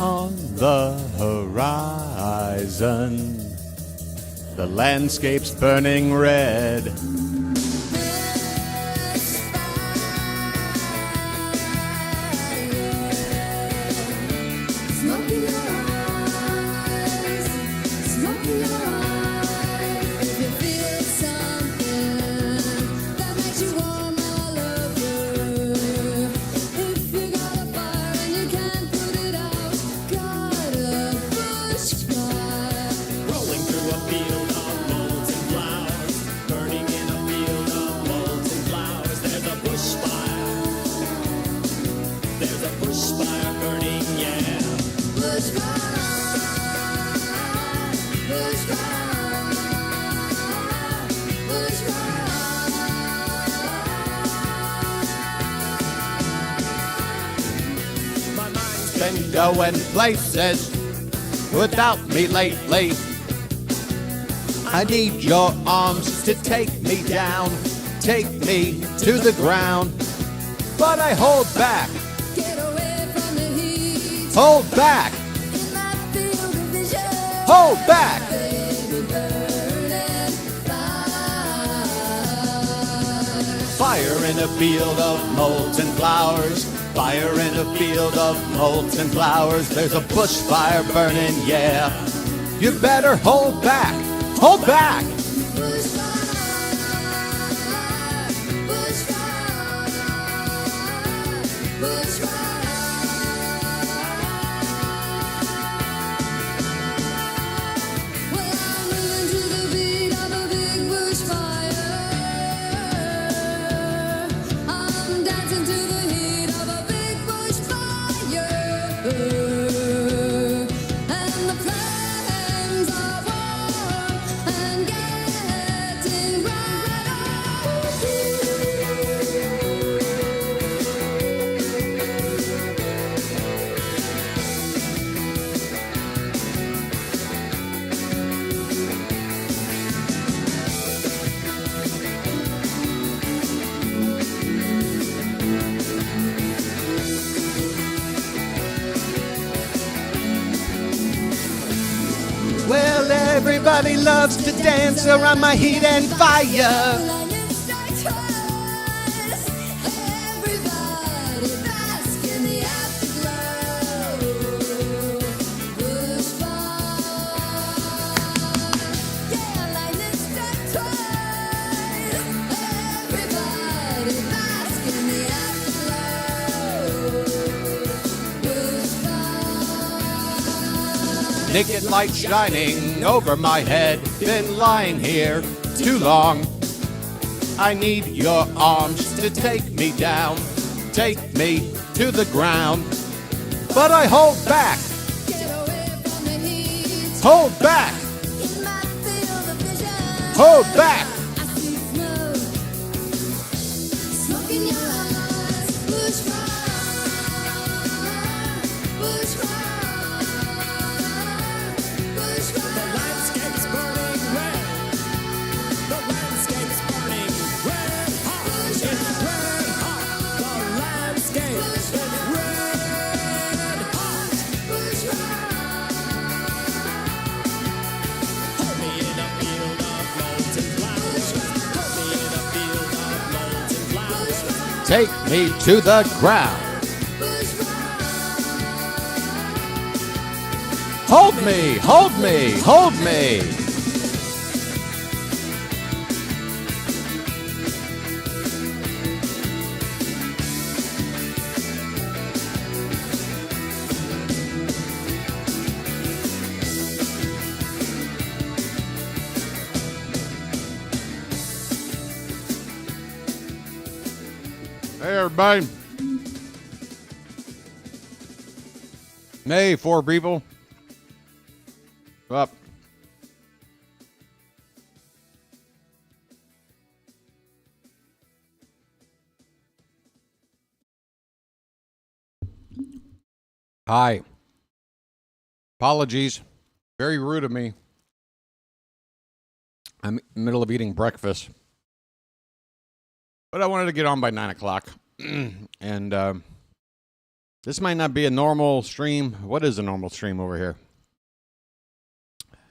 on the horizon. The landscape's burning red. Been going places without me lately. I need your arms to take me down, take me to the ground. But I hold back, hold back, hold back. Fire in a field of molten flowers. Fire in a field of molten flowers. There's a bushfire burning, yeah. You better hold back, hold back. Well, everybody loves to dance around my heat and fire. Naked light shining over my head. Been lying here too long. I need your arms to take me down, take me to the ground. But I hold back, hold back, hold back. Take me to the ground. Hold me, hold me, hold me. Hey, everybody. Hey, four people. Up. Hi. Apologies. Very rude of me. I'm in the middle of eating breakfast. But I wanted to get on by 9 o'clock. And This might not be a normal stream. What is a normal stream over here?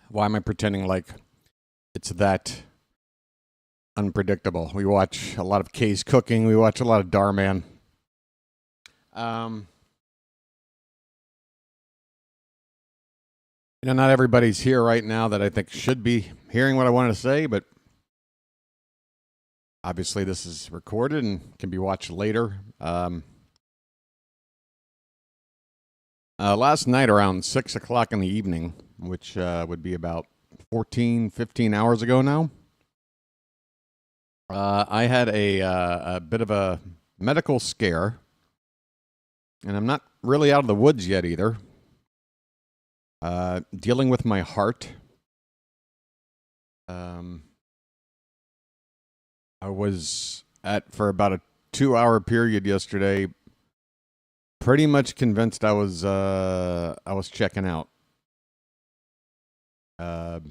Why am I pretending like it's that unpredictable? We watch a lot of K's Cooking. We watch a lot of Darman. Not everybody's here right now that I think should be hearing what I wanted to say, but obviously this is recorded and can be watched later. Last night around 6 o'clock in the evening, which would be about 14, 15 hours ago now, I had a bit of a medical scare, and I'm not really out of the woods yet either. Dealing with my heart. I was for about a 2-hour period yesterday, pretty much convinced I was checking out. It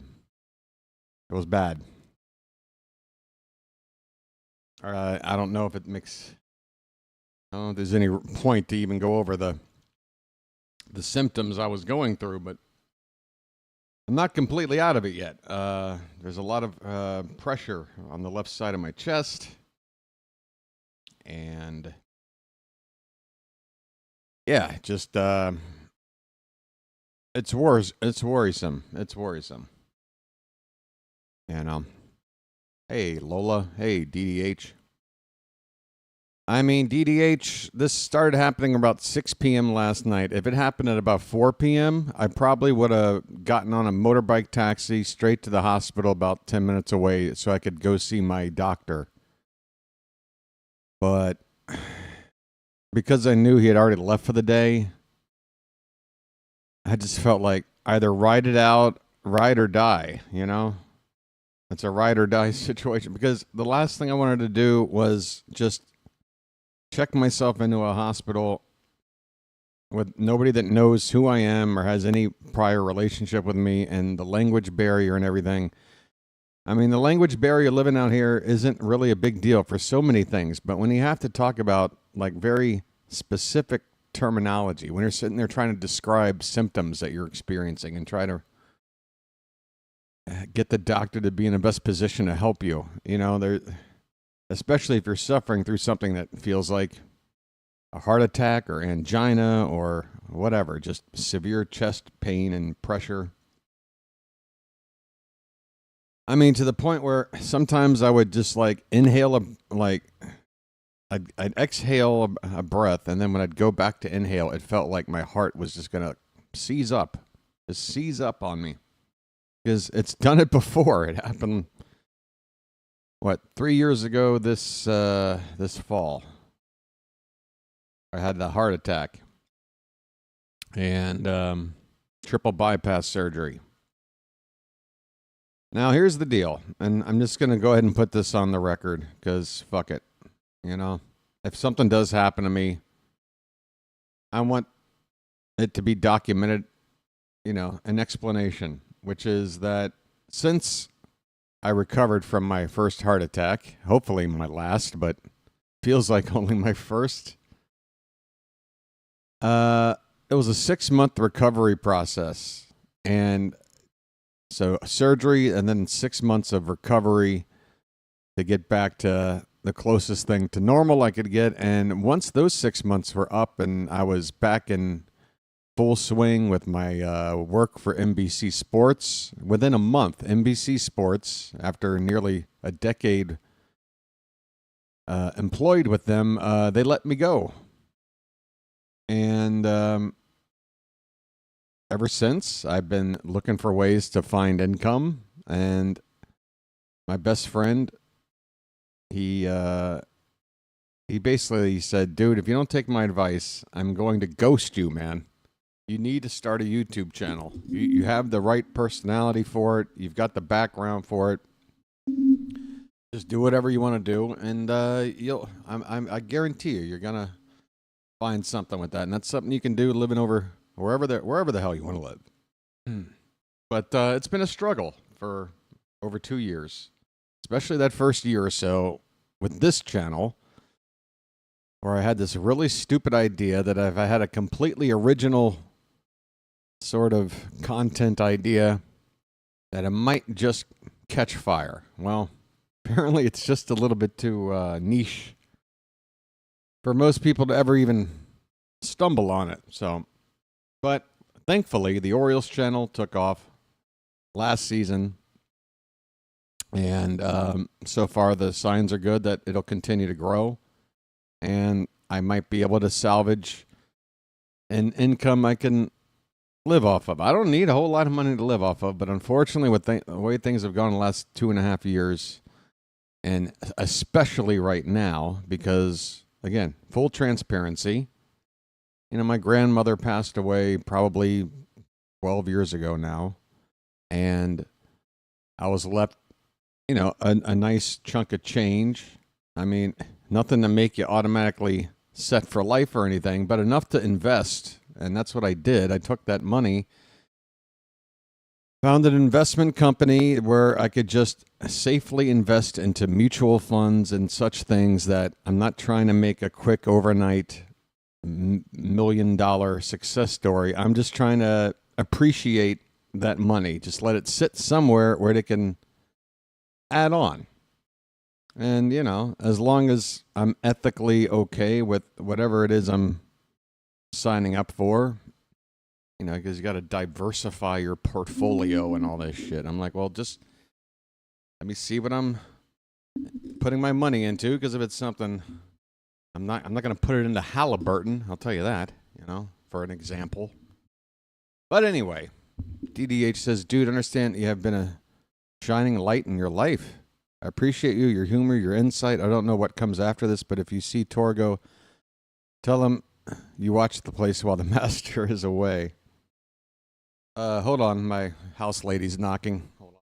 was bad. I don't know if it makes. I don't know if there's any point to even go over the symptoms I was going through, but I'm not completely out of it yet. There's a lot of pressure on the left side of my chest, and yeah, just it's worrisome. It's worrisome. And hey Lola, hey DDH. I mean, DDH, this started happening about 6 p.m. last night. If it happened at about 4 p.m., I probably would have gotten on a motorbike taxi straight to the hospital about 10 minutes away so I could go see my doctor. But because I knew he had already left for the day, I just felt like either ride it out, ride or die, you know? It's a ride or die situation. Because the last thing I wanted to do was just check myself into a hospital with nobody that knows who I am or has any prior relationship with me, and the language barrier and everything. I mean, the language barrier living out here isn't really a big deal for so many things, but when you have to talk about like very specific terminology, when you're sitting there trying to describe symptoms that you're experiencing and try to get the doctor to be in the best position to help you, especially if you're suffering through something that feels like a heart attack or angina or whatever, just severe chest pain and pressure. I mean, to the point where sometimes I would just like inhale I'd exhale a breath, and then when I'd go back to inhale, it felt like my heart was just going to seize up on me. Because it's done it before. It happened 3 years ago this fall. I had the heart attack and triple bypass surgery. Now here's the deal, and I'm just going to go ahead and put this on the record because fuck it. If something does happen to me, I want it to be documented, an explanation, which is that since I recovered from my first heart attack, hopefully my last, but feels like only my first. It was a 6-month recovery process. And so surgery and then 6 months of recovery to get back to the closest thing to normal I could get. And once those 6 months were up and I was back in full swing with my work for NBC Sports, within a month, NBC Sports, after nearly a decade employed with them, they let me go. And ever since, I've been looking for ways to find income. And my best friend, he basically said, dude, if you don't take my advice, I'm going to ghost you, man. You need to start a YouTube channel. You have the right personality for it. You've got the background for it. Just do whatever you want to do, and I guarantee you're gonna find something with that, and that's something you can do living over wherever the hell you want to live. But it's been a struggle for over 2 years, especially that first year or so with this channel. where I had this really stupid idea that if I had a completely original sort of content idea, that it might just catch fire. Well, apparently it's just a little bit too niche for most people to ever even stumble on it. So, but thankfully, the Orioles channel took off last season, and so far the signs are good that it'll continue to grow, and I might be able to salvage an income I can live off of. I don't need a whole lot of money to live off of, but unfortunately, with the way things have gone the last 2.5 years, and especially right now, because again, full transparency, my grandmother passed away probably 12 years ago now, and I was left, a nice chunk of change. I mean, nothing to make you automatically set for life or anything, but enough to invest. And that's what I did. I took that money, found an investment company where I could just safely invest into mutual funds and such things that I'm not trying to make a quick overnight $1 million success story. I'm just trying to appreciate that money. Just let it sit somewhere where it can add on. And, as long as I'm ethically okay with whatever it is I'm signing up for, because you got to diversify your portfolio and all this shit. I'm like, well, just let me see what I'm putting my money into, because if it's something, I'm not going to put it into Halliburton. I'll tell you that, for an example. But anyway, DDH says, dude, understand you have been a shining light in your life. I appreciate you, your humor, your insight. I don't know what comes after this, but if you see Torgo, tell him you watch the place while the master is away. Hold on, my house lady's knocking. Hold on.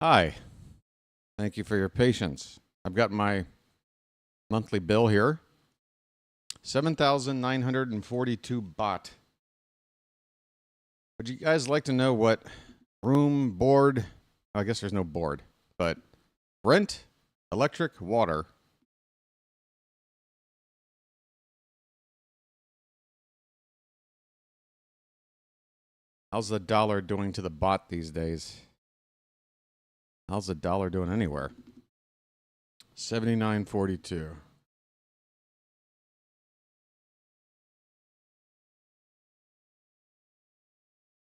Hi. Thank you for your patience. I've got my monthly bill here. 7,942 baht. Would you guys like to know what room, board, I guess there's no board, but rent, electric, water. How's the dollar doing to the baht these days? How's the dollar doing anywhere? 79.42.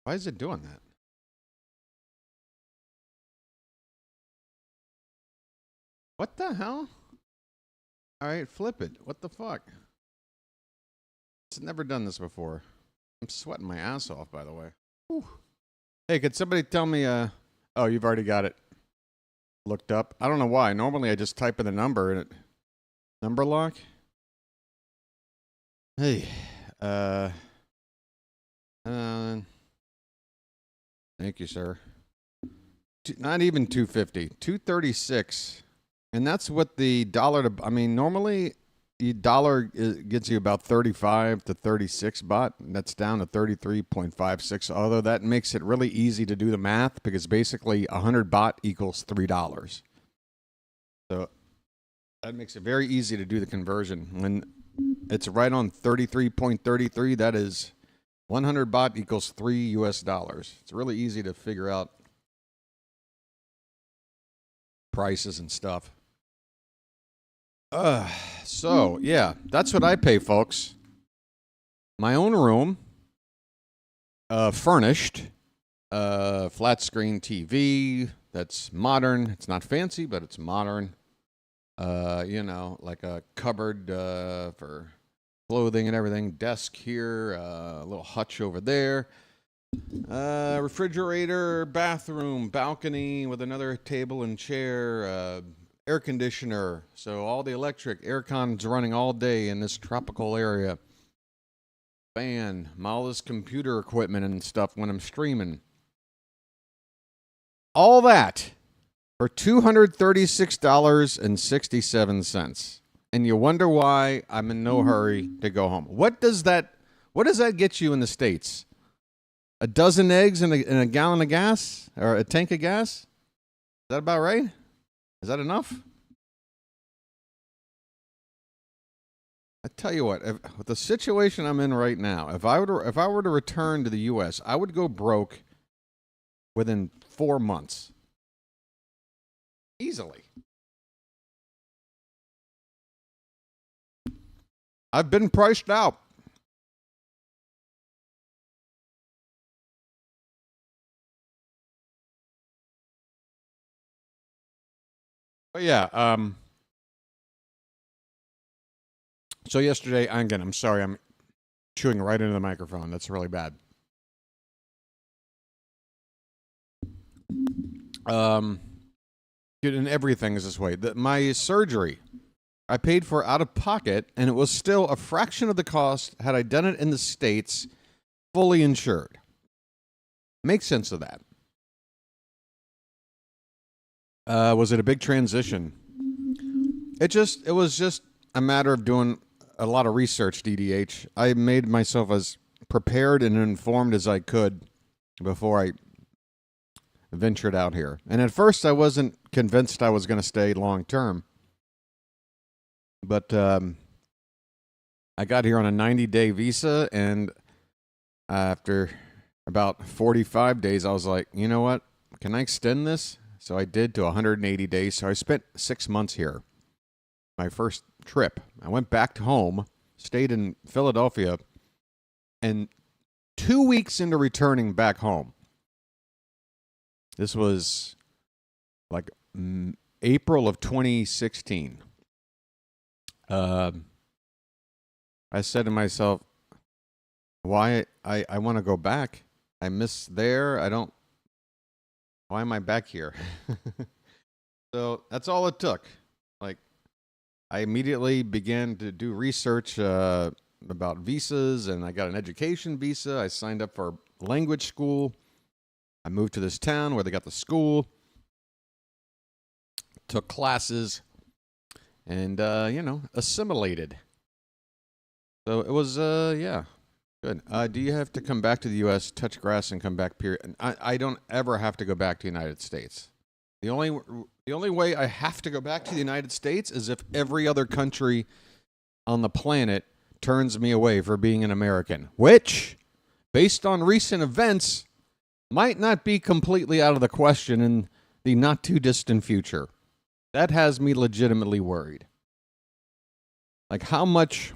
Why is it doing that? What the hell? All right, flip it. What the fuck? It's never done this before. I'm sweating my ass off, by the way. Whew. Hey, could somebody tell me, oh, you've already got it. looked up. I don't know why. Normally I just type in the number and it number lock. Hey, thank you, sir. Not even 250, 236, and that's what the dollar to. I mean, normally the dollar gets you about 35 to 36 baht. And that's down to 33.56. Although that makes it really easy to do the math because basically 100 baht equals $3. So that makes it very easy to do the conversion. When it's right on 33.33, that is 100 baht equals $3. It's really easy to figure out prices and stuff. So yeah, that's what I pay, folks. My own room, furnished, flat screen TV that's modern. It's not fancy, but it's modern. Like a cupboard for clothing and everything. Desk here, a little hutch over there. Refrigerator, bathroom, balcony with another table and chair, air conditioner. So all the electric aircon's running all day in this tropical area. Fan, all this computer equipment and stuff when I'm streaming. All that for $236.67. And you wonder why I'm in no hurry to go home. What does that get you in the States? A dozen eggs and a gallon of gas? Or a tank of gas? Is that about right? Is that enough? I tell you what, with the situation I'm in right now, if I were to return to the U.S., I would go broke within 4 months. Easily. I've been priced out. But yeah, so yesterday, I'm sorry, I'm chewing right into the microphone. That's really bad. And everything is this way. My surgery, I paid for out of pocket, and it was still a fraction of the cost had I done it in the States, fully insured. Make sense of that. Was it a big transition? It was just a matter of doing a lot of research, DDH. I made myself as prepared and informed as I could before I ventured out here. And at first, I wasn't convinced I was going to stay long term. But I got here on a 90-day visa, and after about 45 days, I was like, you know what? Can I extend this? So I did to 180 days. So I spent 6 months here. My first trip. I went back home, stayed in Philadelphia, and 2 weeks into returning back home. This was like April of 2016. I said to myself, why I want to go back. I miss there. Why am I back here? So that's all it took. Like, I immediately began to do research about visas, and I got an education visa. I signed up for language school. I moved to this town where they got the school, took classes, and, assimilated. So it was, good. Do you have to come back to the U.S., touch grass, and come back, period? I don't ever have to go back to the United States. The only way I have to go back to the United States is if every other country on the planet turns me away for being an American, which, based on recent events, might not be completely out of the question in the not-too-distant future. That has me legitimately worried. Like, how much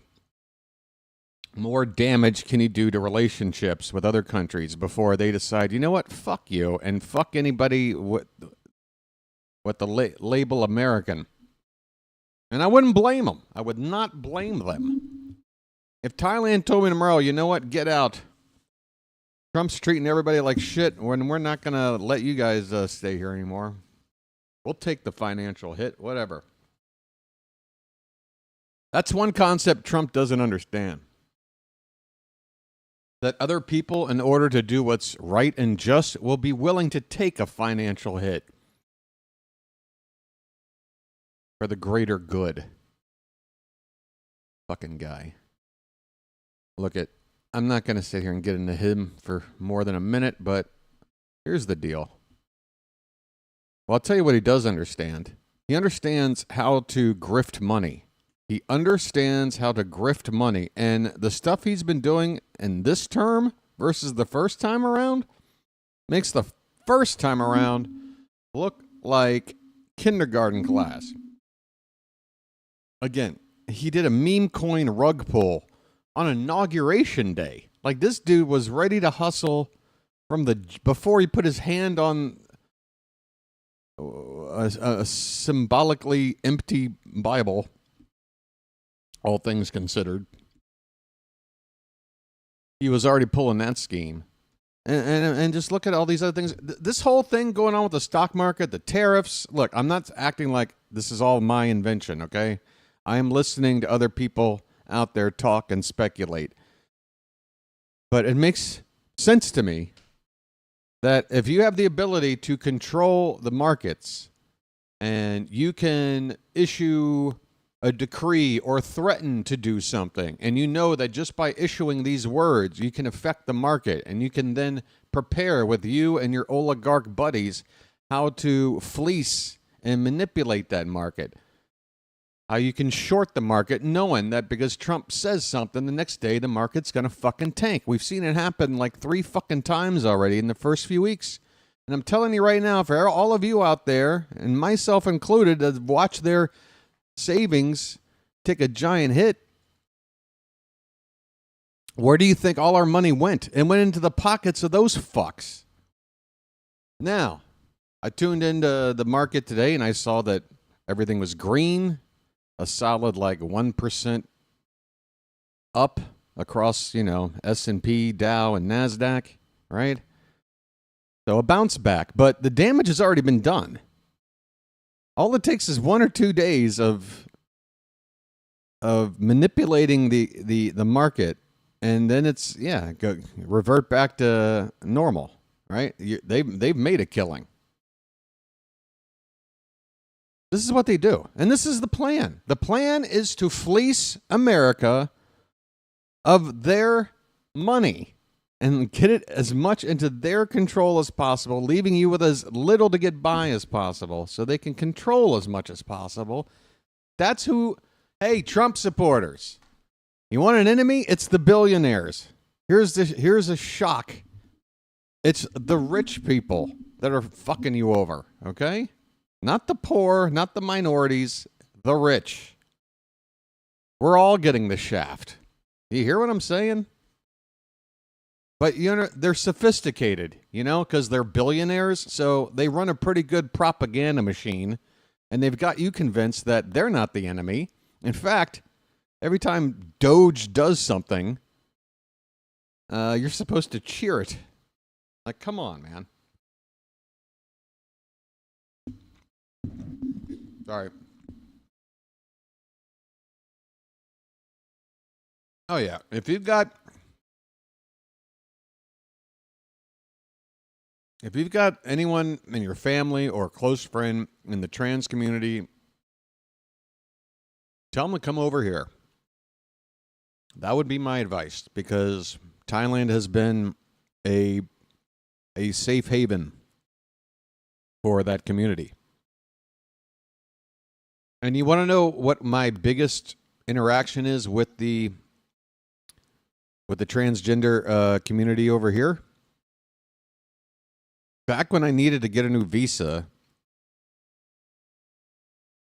more damage can you do to relationships with other countries before they decide, you know what, fuck you, and fuck anybody with the label American? And I wouldn't blame them. I would not blame them. If Thailand told me tomorrow, you know what, get out. Trump's treating everybody like shit when we're not going to let you guys stay here anymore. We'll take the financial hit, whatever. That's one concept Trump doesn't understand. That other people, in order to do what's right and just, will be willing to take a financial hit for the greater good. Fucking guy. Look at, I'm not going to sit here and get into him for more than a minute, but here's the deal. Well, I'll tell you what he does understand. He understands how to grift money. He understands how to grift money. And the stuff he's been doing in this term versus the first time around makes the first time around look like kindergarten class. Again, he did a meme coin rug pull on Inauguration Day. Like, this dude was ready to hustle from before he put his hand on a symbolically empty Bible, all things considered. He was already pulling that scheme. And just look at all these other things. This whole thing going on with the stock market, the tariffs. Look, I'm not acting like this is all my invention, okay? I am listening to other people out there talk and speculate. But it makes sense to me that if you have the ability to control the markets and you can issue a decree or threaten to do something, and you know that just by issuing these words, you can affect the market, and you can then prepare with you and your oligarch buddies how to fleece and manipulate that market. How you can short the market knowing that because Trump says something, the next day the market's going to fucking tank. We've seen it happen like 3 fucking times already in the first few weeks. And I'm telling you right now, for all of you out there, and myself included, that watch their savings take a giant hit, where do you think all our money went? It went into the pockets of those fucks. Now, I tuned into the market today and I saw that everything was green. A solid like 1% up across, S&P, Dow, and NASDAQ, right? So a bounce back, but the damage has already been done. All it takes is 1 or 2 days of manipulating the market, and then it's revert back to normal, right? They've made a killing. This is what they do. And this is the plan. The plan is to fleece America of their money and get it as much into their control as possible, leaving you with as little to get by as possible so they can control as much as possible. That's who, hey, Trump supporters. You want an enemy? It's the billionaires. Here's a shock. It's the rich people that are fucking you over, okay? Not the poor, not the minorities, the rich. We're all getting the shaft. You hear what I'm saying? But, they're sophisticated, because they're billionaires, so they run a pretty good propaganda machine, and they've got you convinced that they're not the enemy. In fact, every time Doge does something, you're supposed to cheer it. Like, come on, man. Sorry. Oh, yeah. If you've got anyone in your family or a close friend in the trans community, tell them to come over here. That would be my advice, because Thailand has been a safe haven for that community. And you want to know what my biggest interaction is with the transgender community over here? Back when I needed to get a new visa,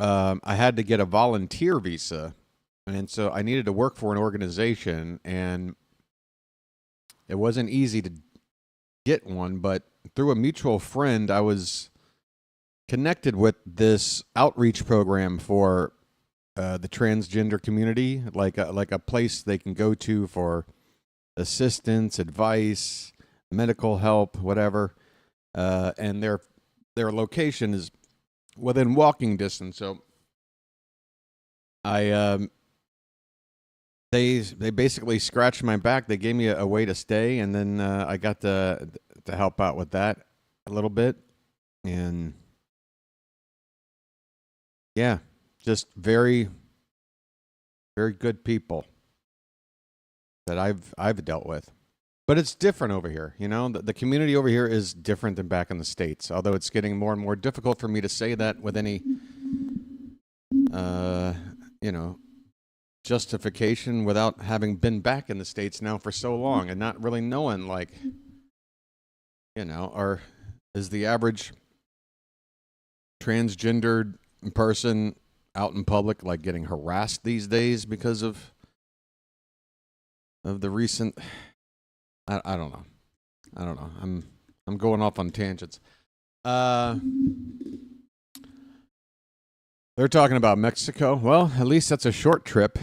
I had to get a volunteer visa. And so I needed to work for an organization, and it wasn't easy to get one, but through a mutual friend, I was connected with this outreach program for the transgender community, like a place they can go to for assistance, advice, medical help, whatever. And their location is within walking distance. So they basically scratched my back. They gave me a way to stay, and then I got to help out with that a little bit. And yeah, just very, very good people that I've dealt with. But it's different over here, you know. The community over here is different than back in the States. Although it's getting more and more difficult for me to say that with any, you know, justification without having been back in the States now for so long and not really knowing, like, you know, or is the average transgendered person out in public like getting harassed these days because of the recent. I don't know. I don't know. I'm going off on tangents. They're talking about Mexico. Well, at least that's a short trip.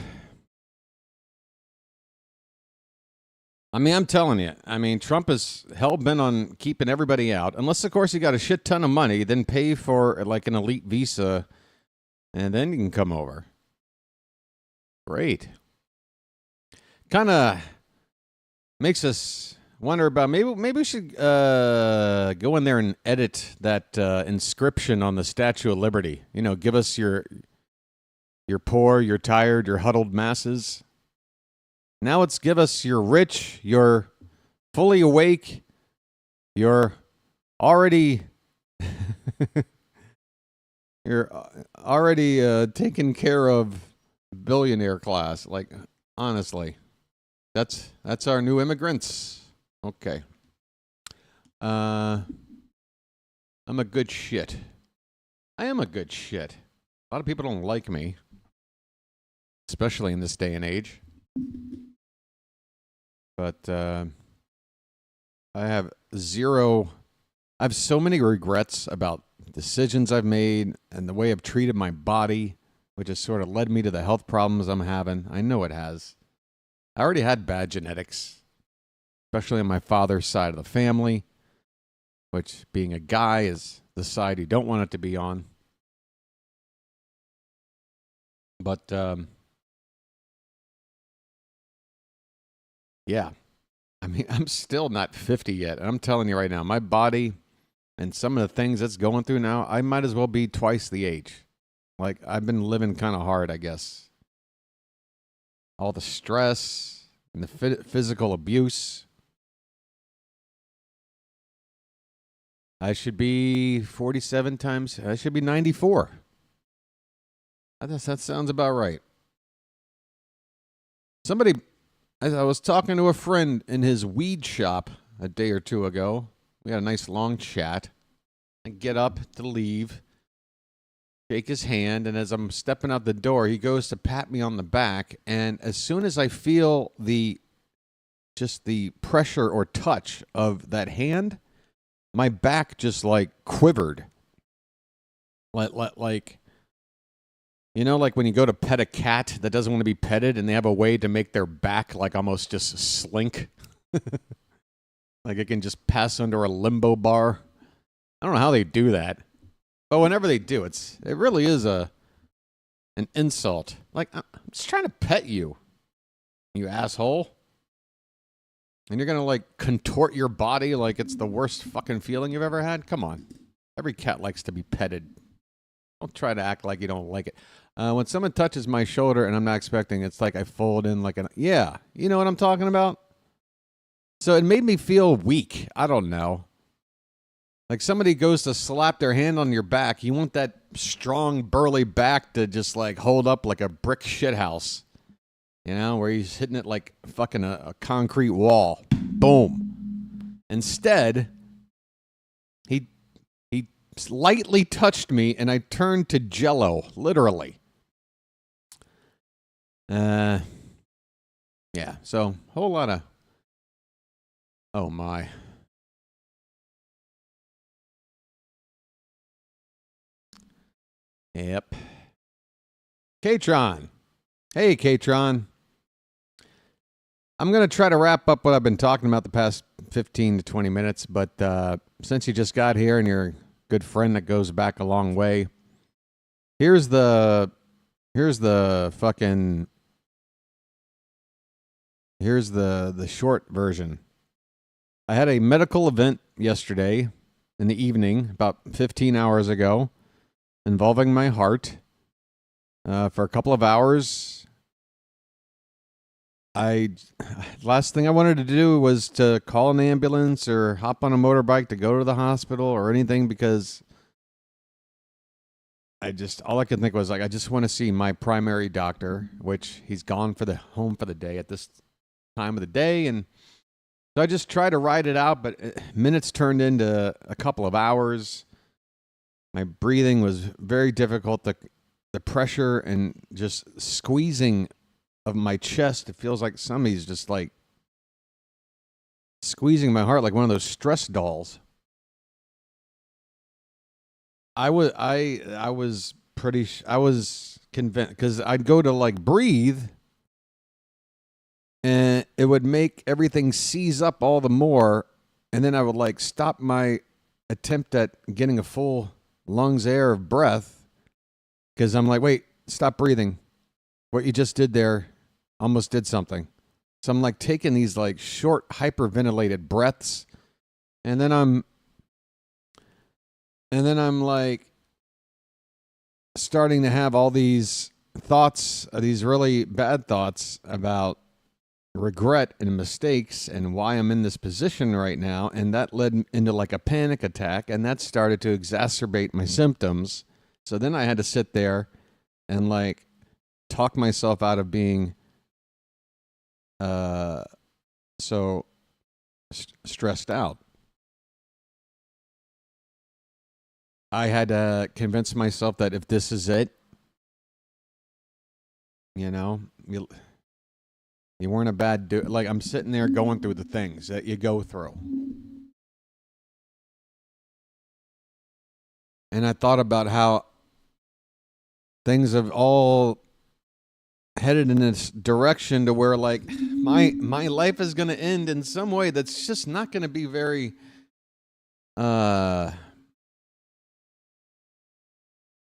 I mean, I'm telling you. I mean, Trump is hell-bent on keeping everybody out. Unless, of course, you got a shit ton of money, then pay for, like, an elite visa, and then you can come over. Great. Kind of makes us wonder about maybe we should go in there and edit that inscription on the Statue of Liberty. You know, give us your poor, your tired, your huddled masses. Now it's give us your rich, your fully awake, your already you're already taken care of billionaire class. Like, honestly, that's our new immigrants. Okay. I'm a good shit. I am a good shit. A lot of people don't like me, especially in this day and age. But I have so many regrets about decisions I've made and the way I've treated my body, which has sort of led me to the health problems I'm having. I know it has. I already had bad genetics, especially on my father's side of the family, which, being a guy, is the side you don't want it to be on. But yeah, I mean, I'm still not 50 yet. And I'm telling you right now, my body and some of the things it's going through now, I might as well be twice the age. Like, I've been living kind of hard, I guess. All the stress and the physical abuse. I should be 47 times, I should be 94. I guess that sounds about right. Somebody, I was talking to a friend in his weed shop a day or two ago. We had a nice long chat. I get up to leave, shake his hand, and as I'm stepping out the door, he goes to pat me on the back, and as soon as I feel the pressure or touch of that hand, my back just like quivered. Like, you know, like when you go to pet a cat that doesn't want to be petted and they have a way to make their back like almost just slink. Like it can just pass under a limbo bar. I don't know how they do that. But whenever they do, it really is an insult. Like, I'm just trying to pet you, you asshole. And you're going to like contort your body like it's the worst fucking feeling you've ever had? Come on. Every cat likes to be petted. Don't try to act like you don't like it. When someone touches my shoulder and I'm not expecting, it's like I fold in like yeah, you know what I'm talking about? So it made me feel weak. I don't know. Like somebody goes to slap their hand on your back. You want that strong, burly back to just like hold up like a brick shithouse. You know, where he's hitting it like fucking a concrete wall. Boom. Instead, he lightly touched me and I turned to jello, literally. Yeah, so whole lot of, oh my. Yep. Katron. Hey, Katron. I'm going to try to wrap up what I've been talking about the past 15 to 20 minutes, but since you just got here and you're a good friend that goes back a long way, Here's the fucking here's the short version. I had a medical event yesterday in the evening, about 15 hours ago, involving my heart. For a couple of hours, last thing I wanted to do was to call an ambulance or hop on a motorbike to go to the hospital or anything, because all I could think was, like, I just want to see my primary doctor, which he's gone for the home for the day at this time of the day. And so I just tried to ride it out, but minutes turned into a couple of hours. My breathing was very difficult. The pressure and just squeezing of my chest, it feels like somebody's just like squeezing my heart like one of those stress dolls. I was convinced, because I'd go to like breathe and it would make everything seize up all the more, and then I would like stop my attempt at getting a full lungs air of breath, because I'm like, wait, stop breathing. What you just did there almost did something. So I'm like taking these like short hyperventilated breaths, and then I'm like starting to have all these thoughts, these really bad thoughts about regret and mistakes and why I'm in this position right now. And that led into like a panic attack, and that started to exacerbate my symptoms. So then I had to sit there and like talk myself out of being so stressed out. I had to convince myself that if this is it, you weren't a bad dude. Like, I'm sitting there going through the things that you go through. And I thought about how things have all headed in this direction to where, like, my life is going to end in some way that's just not going to be very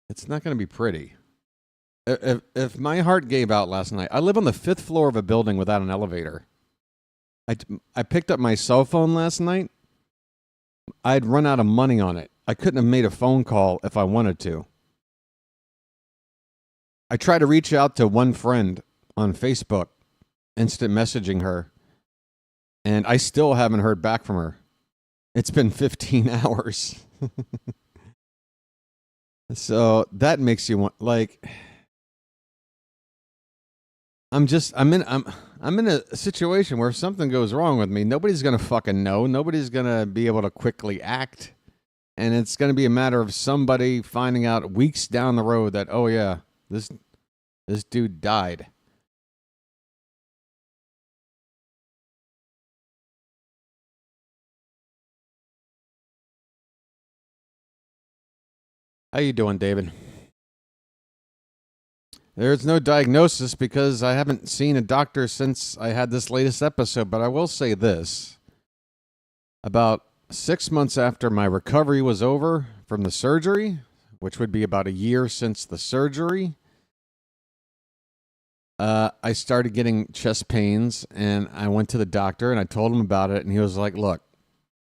it's not going to be pretty. If my heart gave out last night, I live on the 5th floor of a building without an elevator. I picked up my cell phone last night. I'd run out of money on it. I couldn't have made a phone call if I wanted to. I tried to reach out to one friend on Facebook, instant messaging her, and I still haven't heard back from her. It's been 15 hours. So that makes you want, like, I'm in a situation where if something goes wrong with me, nobody's going to fucking know. Nobody's going to be able to quickly act. And it's going to be a matter of somebody finding out weeks down the road that, oh yeah, this dude died. How you doing, David? There's no diagnosis because I haven't seen a doctor since I had this latest episode, but I will say this. About 6 months after my recovery was over from the surgery, which would be about a year since the surgery, I started getting chest pains, and I went to the doctor and I told him about it, and he was like, look,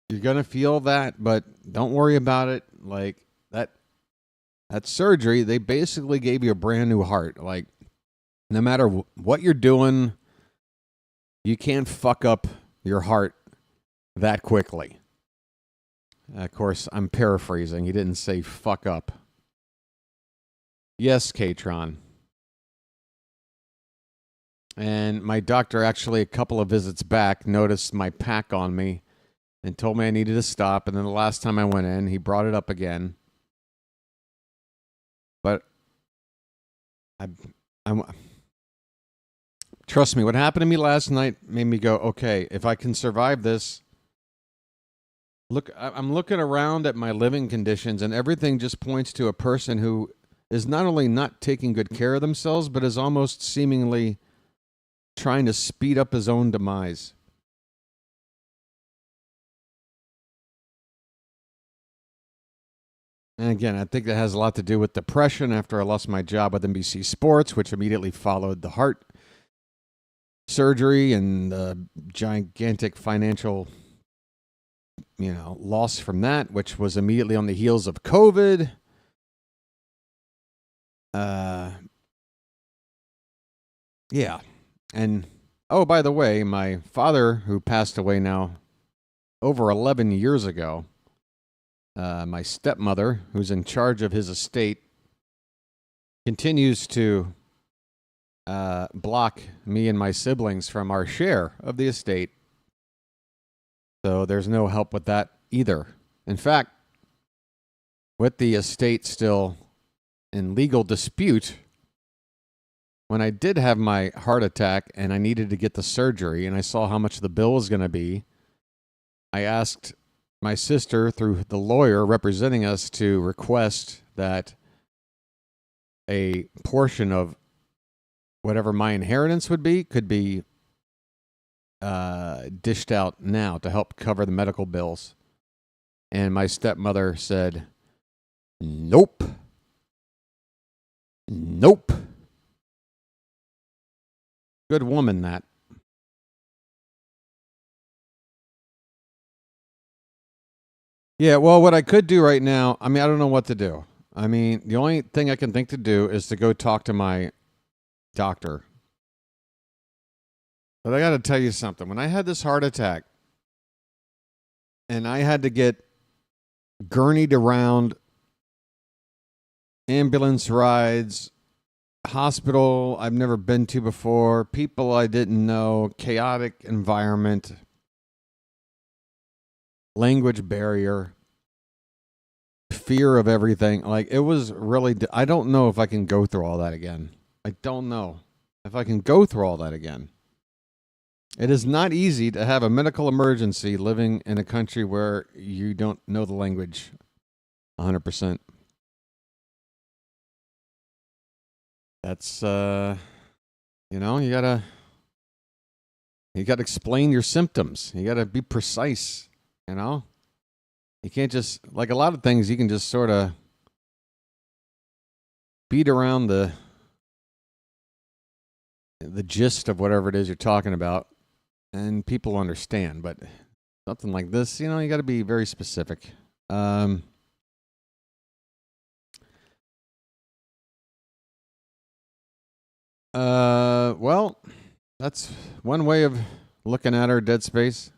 you're going to feel that, but don't worry about it. Like, that surgery, they basically gave you a brand new heart. Like, no matter what you're doing, you can't fuck up your heart that quickly. Of course, I'm paraphrasing. He didn't say fuck up. Yes, Katron. And my doctor actually, a couple of visits back, noticed my pack on me and told me I needed to stop. And then the last time I went in, he brought it up again. But I'm trust me, what happened to me last night made me go, okay, if I can survive this. Look, I'm looking around at my living conditions, and everything just points to a person who is not only not taking good care of themselves, but is almost seemingly trying to speed up his own demise. And again, I think that has a lot to do with depression after I lost my job with NBC Sports, which immediately followed the heart surgery and the gigantic financial, loss from that, which was immediately on the heels of COVID. Yeah. And, oh, by the way, my father, who passed away now over 11 years ago, my stepmother, who's in charge of his estate, continues to block me and my siblings from our share of the estate. So there's no help with that either. In fact, with the estate still in legal dispute, when I did have my heart attack and I needed to get the surgery and I saw how much the bill was going to be, I asked my sister through the lawyer representing us to request that a portion of whatever my inheritance would be could be dished out now to help cover the medical bills. And my stepmother said, nope. Nope. Good woman, that. Yeah, well, what I could do right now, I don't know what to do. The only thing I can think to do is to go talk to my doctor. But I got to tell you something. When I had this heart attack and I had to get gurneyed around, ambulance rides, hospital I've never been to before, people I didn't know, chaotic environment, language barrier, fear of everything. Like, it was really, I don't know if I can go through all that again. I don't know if I can go through all that again. It is not easy to have a medical emergency living in a country where you don't know the language 100%. That's, you gotta explain your symptoms. You gotta be precise, You can't just, like a lot of things, you can just sort of beat around the gist of whatever it is you're talking about, and people understand. But something like this, you got to be very specific. Well, that's one way of looking at our dead space.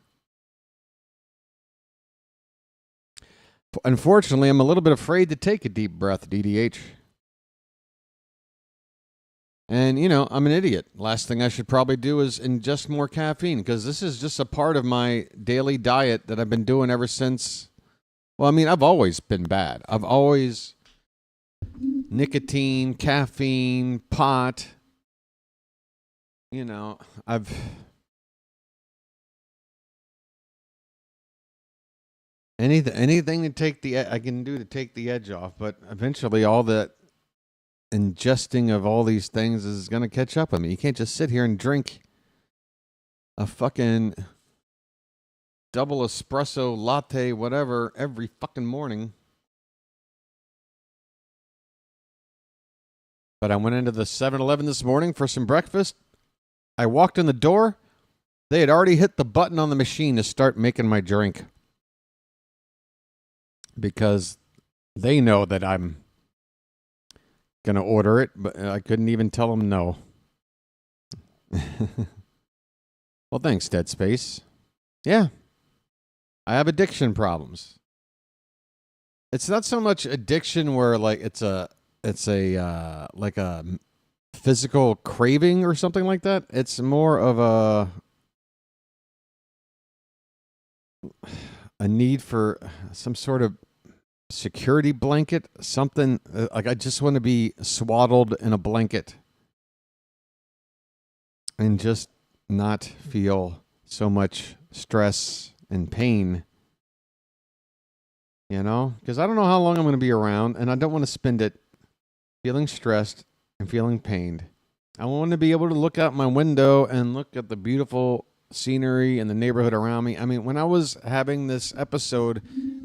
Unfortunately, I'm a little bit afraid to take a deep breath, DDH. And, I'm an idiot. Last thing I should probably do is ingest more caffeine, because this is just a part of my daily diet that I've been doing ever since. Well, I've always been bad. I've always nicotine, caffeine, pot. I've anything to take I can do to take the edge off, but eventually all that ingesting of all these things is going to catch up with me. You can't just sit here and drink a fucking double espresso latte, whatever, every fucking morning. But I went into the 7-Eleven this morning for some breakfast. I walked in the door. They had already hit the button on the machine to start making my drink, because they know that I'm going to order it, but I couldn't even tell them no. Well, thanks, Dead Space. Yeah. I have addiction problems. It's not so much addiction where like it's a like a physical craving or something like that. It's more of a need for some sort of security blanket, something like I just want to be swaddled in a blanket and just not feel so much stress and pain, because I don't know how long I'm going to be around, and I don't want to spend it feeling stressed and feeling pained. I want to be able to look out my window and look at the beautiful scenery and the neighborhood around me. I mean, when I was having this episode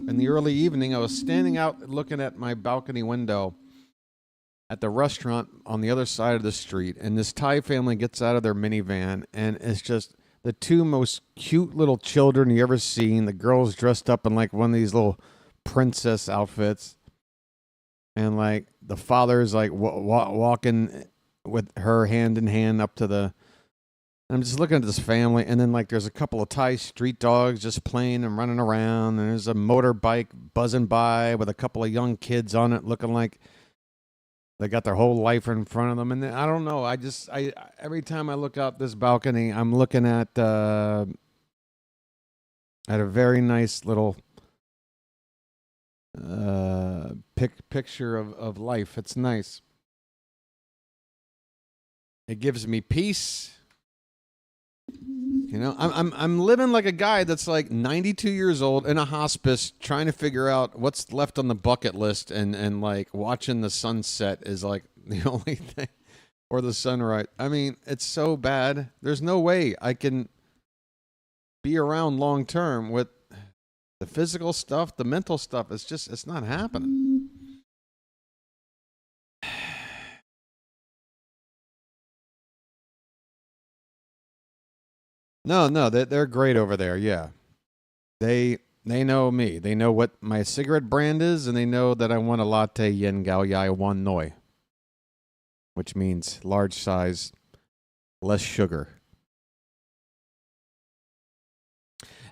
in the early evening, I was standing out looking at my balcony window at the restaurant on the other side of the street, and this Thai family gets out of their minivan, and it's just the two most cute little children you ever seen. The girl's dressed up in like one of these little princess outfits, and like the father's like walking with her hand in hand up to the. I'm just looking at this family, and then like there's a couple of Thai street dogs just playing and running around, and there's a motorbike buzzing by with a couple of young kids on it, looking like they got their whole life in front of them. And I don't know. I every time I look out this balcony, I'm looking at a very nice little picture of life. It's nice. It gives me peace. You know, I'm living like a guy that's like 92 years old in a hospice, trying to figure out what's left on the bucket list, and like watching the sunset is like the only thing, or the sunrise. I mean, it's so bad. There's no way I can be around long term with the physical stuff, the mental stuff. It's not happening. No, they're great over there. Yeah, they know me. They know what my cigarette brand is, and they know that I want a latte yen gao yai wan noi, which means large size, less sugar.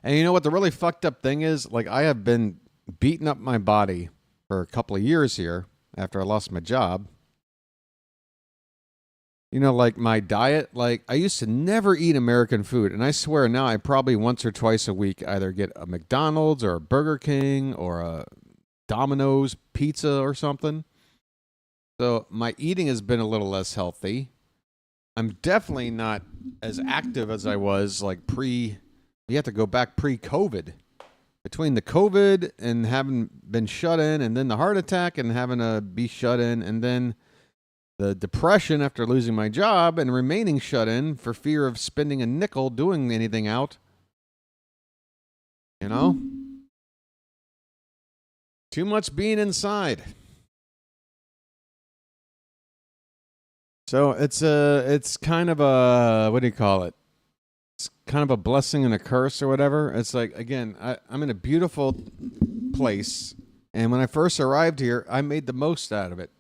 And you know what the really fucked up thing is? Like, I have been beating up my body for a couple of years here after I lost my job. You know, like my diet, like I used to never eat American food. And I swear now I probably once or twice a week either get a McDonald's or a Burger King or a Domino's pizza or something. So my eating has been a little less healthy. I'm definitely not as active as I was like you have to go back pre-COVID. Between the COVID and having been shut in, and then the heart attack and having to be shut in, and then the depression after losing my job and remaining shut in for fear of spending a nickel doing anything out. You know? Too much being inside. So it's kind of a, what do you call it? It's kind of a blessing and a curse or whatever. It's like, again, I'm in a beautiful place, and when I first arrived here, I made the most out of it.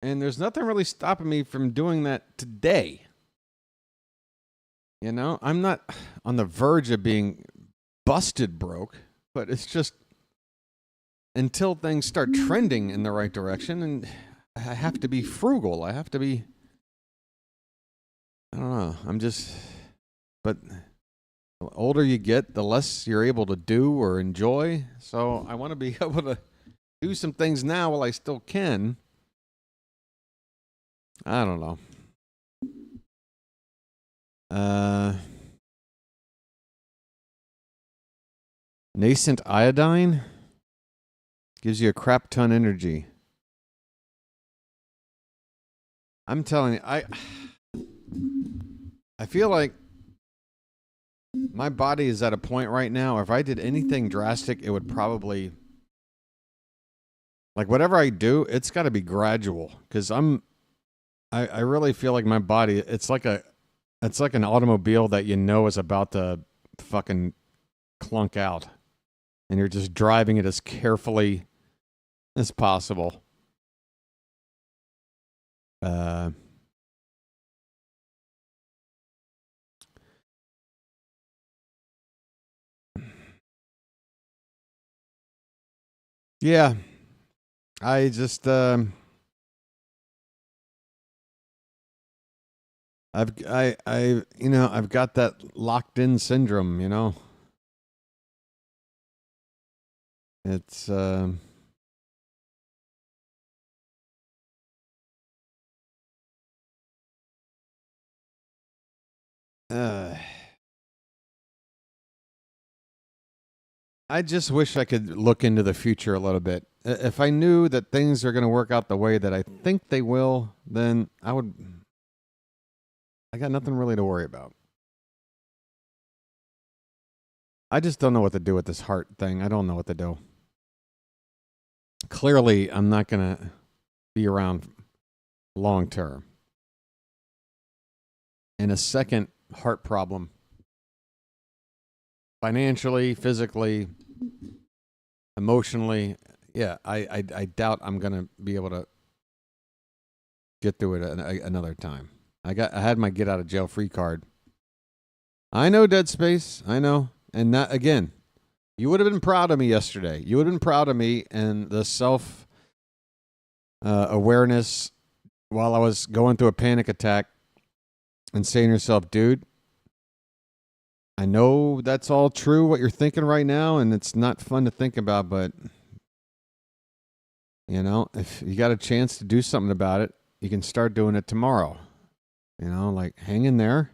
And there's nothing really stopping me from doing that today. You know, I'm not on the verge of being busted broke, but it's just until things start trending in the right direction, and I have to be frugal. I have to be, I don't know, but the older you get, the less you're able to do or enjoy. So I want to be able to do some things now while I still can. I don't know. Nascent iodine gives you a crap ton energy. I'm telling you, I feel like my body is at a point right now, if I did anything drastic, it would probably, like whatever I do, it's got to be gradual, because I really feel like my body, it's like an automobile that you know is about to fucking clunk out, and you're just driving it as carefully as possible. Yeah, I just I've got that locked in syndrome, you know. It's I just wish I could look into the future a little bit. If I knew that things are going to work out the way that I think they will, then I got nothing really to worry about. I just don't know what to do with this heart thing. I don't know what to do. Clearly, I'm not going to be around long term. And a second heart problem, financially, physically, emotionally, yeah, I doubt I'm going to be able to get through it another time. I had my get out of jail free card. I know, Dead Space. I know. And that, again, you would have been proud of me yesterday. You would have been proud of me and the self awareness while I was going through a panic attack and saying to yourself, dude, I know that's all true what you're thinking right now, and it's not fun to think about, but, you know, if you got a chance to do something about it, you can start doing it tomorrow. You know, like, hang in there.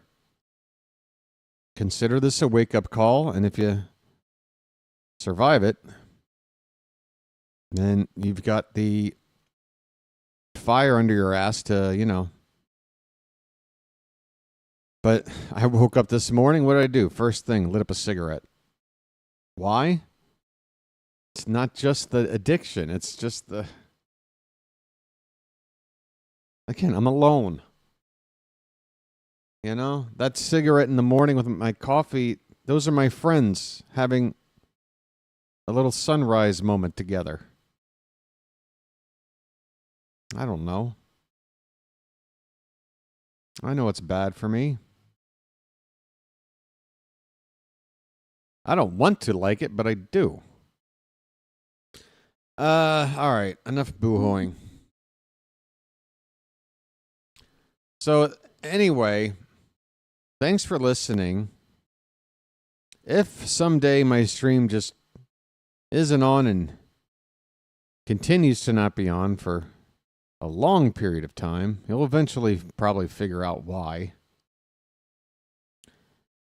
Consider this a wake-up call, and if you survive it, then you've got the fire under your ass to, you know. But I woke up this morning. What did I do? First thing, lit up a cigarette. Why? It's not just the addiction. It's just the... Again, I'm alone. You know, that cigarette in the morning with my coffee, those are my friends having a little sunrise moment together. I don't know. I know it's bad for me. I don't want to like it, but I do. All right. Enough boo-hooing. So, anyway, thanks for listening. If someday my stream just isn't on and continues to not be on for a long period of time, you'll eventually probably figure out why.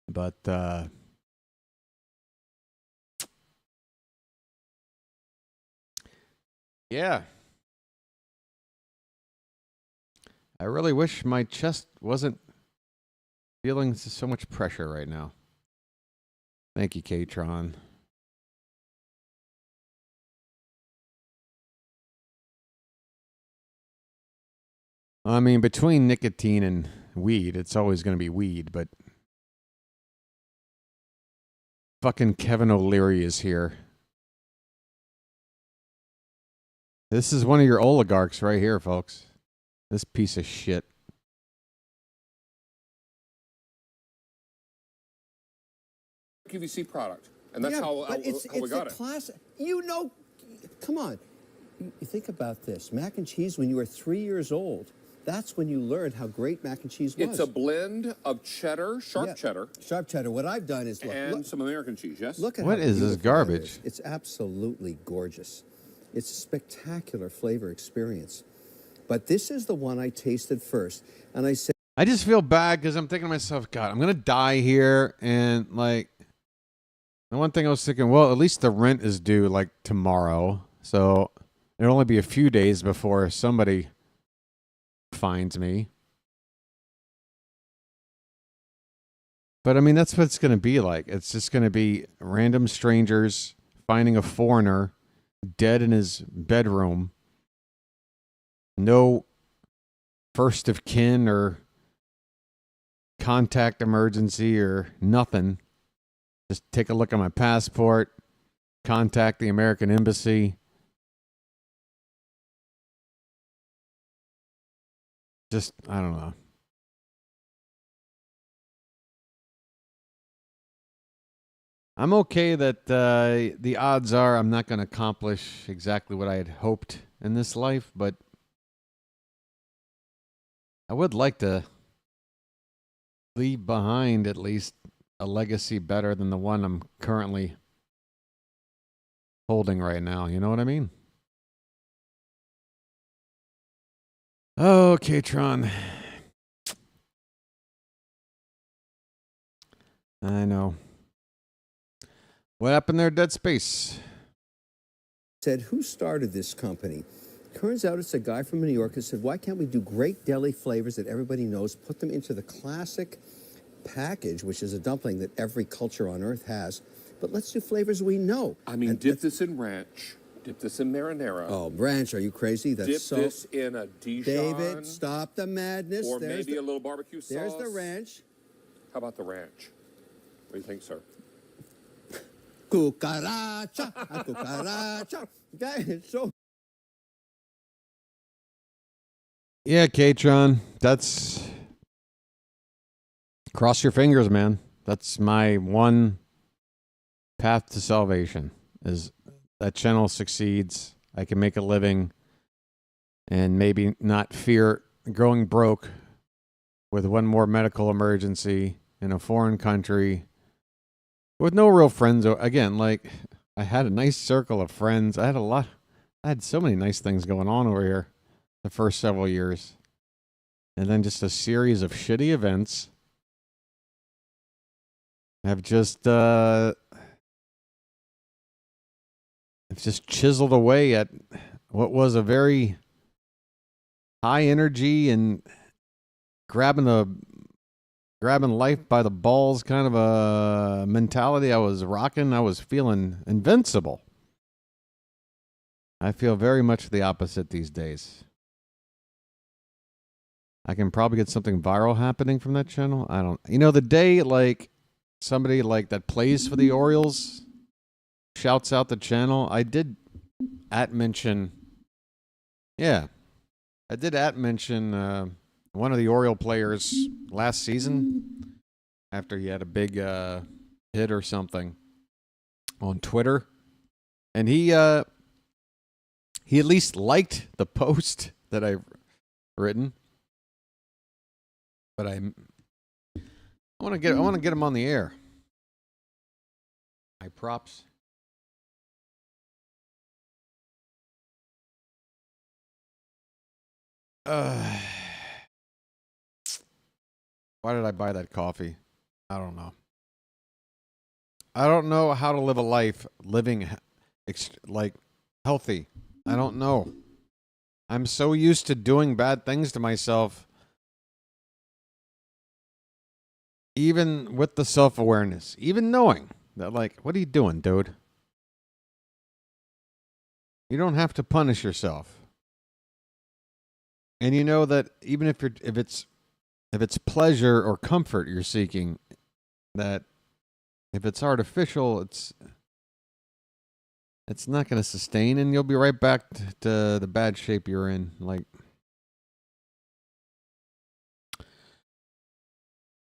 But, yeah. I really wish my chest wasn't feeling so much pressure right now. Thank you, K-Tron. I mean, between nicotine and weed, it's always going to be weed, but fucking Kevin O'Leary is here. This is one of your oligarchs right here, folks. This piece of shit. QVC product, and that's how we got it. Classic. You know, come on. You think about this. Mac and cheese when you were 3 years old. That's when you learned how great mac and cheese was. It's a blend of cheddar, sharp cheddar. Sharp cheddar. What I've done is look, some American cheese, yes? Look at what is this garbage? It's absolutely gorgeous. It's a spectacular flavor experience. But this is the one I tasted first. And I said... I just feel bad because I'm thinking to myself, God, I'm going to die here. And, like, the one thing I was thinking, well, at least the rent is due, like, tomorrow. So it'll only be a few days before somebody finds me. But, I mean, that's what it's going to be like. It's just going to be random strangers finding a foreigner dead in his bedroom. No first of kin or contact emergency or nothing. Just take a look at my passport, contact the American Embassy. Just, I don't know. I'm okay that the odds are I'm not going to accomplish exactly what I had hoped in this life, but I would like to leave behind at least a legacy better than the one I'm currently holding right now. You know what I mean? Oh, K-Tron. I know. What happened there, Dead Space? Said, who started this company? Turns out it's a guy from New York who said, why can't we do great deli flavors that everybody knows, put them into the classic package, which is a dumpling that every culture on earth has, but let's do flavors we know. I mean, dip this in ranch. Dip this in marinara. Oh, ranch, are you crazy? That's Dip so... this in a Dijon. David, stop the madness. Or maybe a little barbecue sauce. There's the ranch. How about the ranch? What do you think, sir? Cucaracha, a cucaracha. Okay, so... Yeah, Katron, that's... Cross your fingers, man. That's my one path to salvation, is that channel succeeds. I can make a living and maybe not fear going broke with one more medical emergency in a foreign country with no real friends. Again, like, I had a nice circle of friends. I had so many nice things going on over here the first several years. And then just a series of shitty events have just chiseled away at what was a very high energy and grabbing life by the balls kind of a mentality I was rocking. I was feeling invincible. I feel very much the opposite these days. I can probably get something viral happening from that channel. I don't... You know, the day, like, somebody, like, that plays for the Orioles shouts out the channel, I did mention... Yeah. I did mention one of the Oriole players last season after he had a big hit or something on Twitter. And he at least liked the post that I've written. But I want to get him on the air. My props. Why did I buy that coffee? I don't know. I don't know how to live a life living like healthy. I don't know. I'm so used to doing bad things to myself. Even with the self-awareness, even knowing that, like, what are you doing, dude? You don't have to punish yourself. And you know that even if it's pleasure or comfort you're seeking, that if it's artificial, it's not going to sustain, and you'll be right back to the bad shape you're in. Like,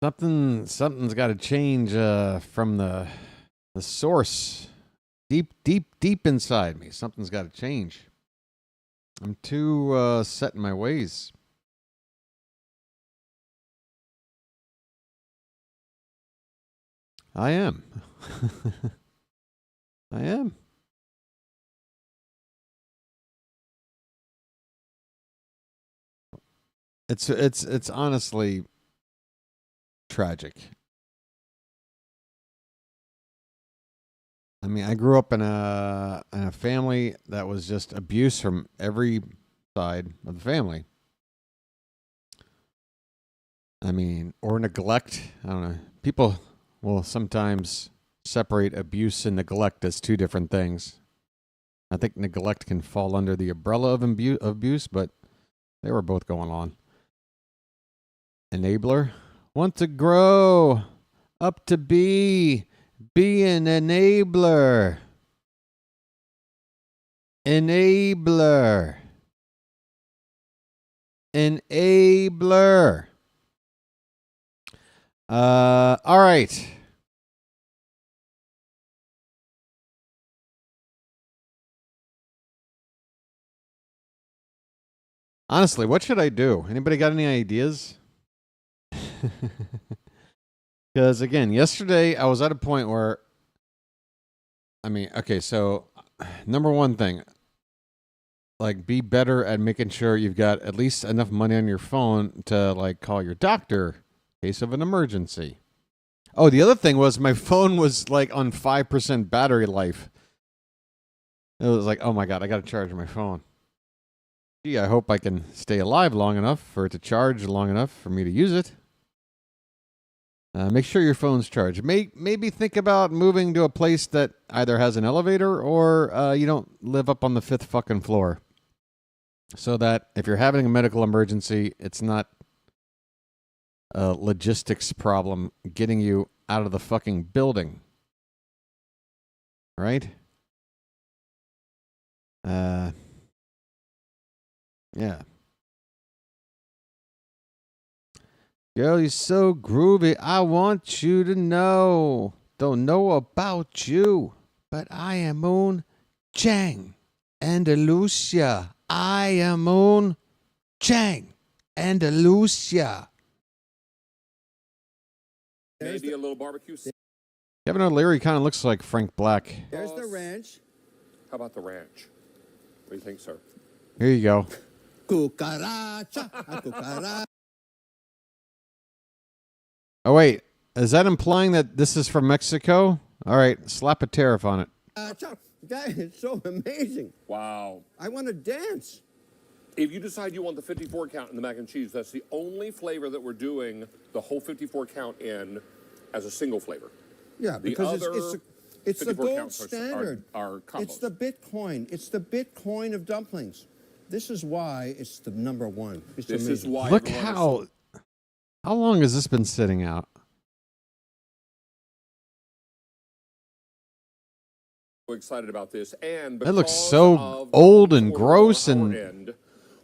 something's got to change from the source, deep inside me. Something's got to change. I'm too set in my ways. I am. I am. It's honestly tragic. I mean, I grew up in a family that was just abuse from every side of the family. I mean, or neglect. I don't know. People will sometimes separate abuse and neglect as two different things. I think neglect can fall under the umbrella of abuse, but they were both going on. Enabler. Want to grow up to be an enabler. Enabler. Enabler. All right. Honestly, what should I do? Anybody got any ideas? Because, again, yesterday I was at a point where, I mean, okay, so number one thing, like, be better at making sure you've got at least enough money on your phone to, like, call your doctor in case of an emergency. Oh, the other thing was my phone was, like, on 5% battery life. It was like, oh, my God, I got to charge my phone. Gee, I hope I can stay alive long enough for it to charge long enough for me to use it. Make sure your phone's charged. Maybe think about moving to a place that either has an elevator or you don't live up on the 5th fucking floor. So that if you're having a medical emergency, it's not a logistics problem getting you out of the fucking building. Right? Yeah. Girl, you're so groovy. I want you to know. Don't know about you, but I am Moon Chang Andalusia. I am Moon Chang Andalusia. Maybe a little barbecue. Kevin O'Leary kind of looks like Frank Black. There's the ranch. How about the ranch? What do you think, sir? Here you go. Cucaracha, a cucaracha. Oh, wait. Is that implying that this is from Mexico? All right. Slap a tariff on it. That is so amazing. Wow. I want to dance. If you decide you want the 54 count in the mac and cheese, that's the only flavor that we're doing the whole 54 count in as a single flavor. Yeah, because it's the 54 gold counts standard. are combos. It's the Bitcoin. It's the Bitcoin of dumplings. This is why it's the number one. It's This is amazing. why. Look everyone is how long has this been sitting out? so excited about this, and That looks because so of old and order gross on our and- end,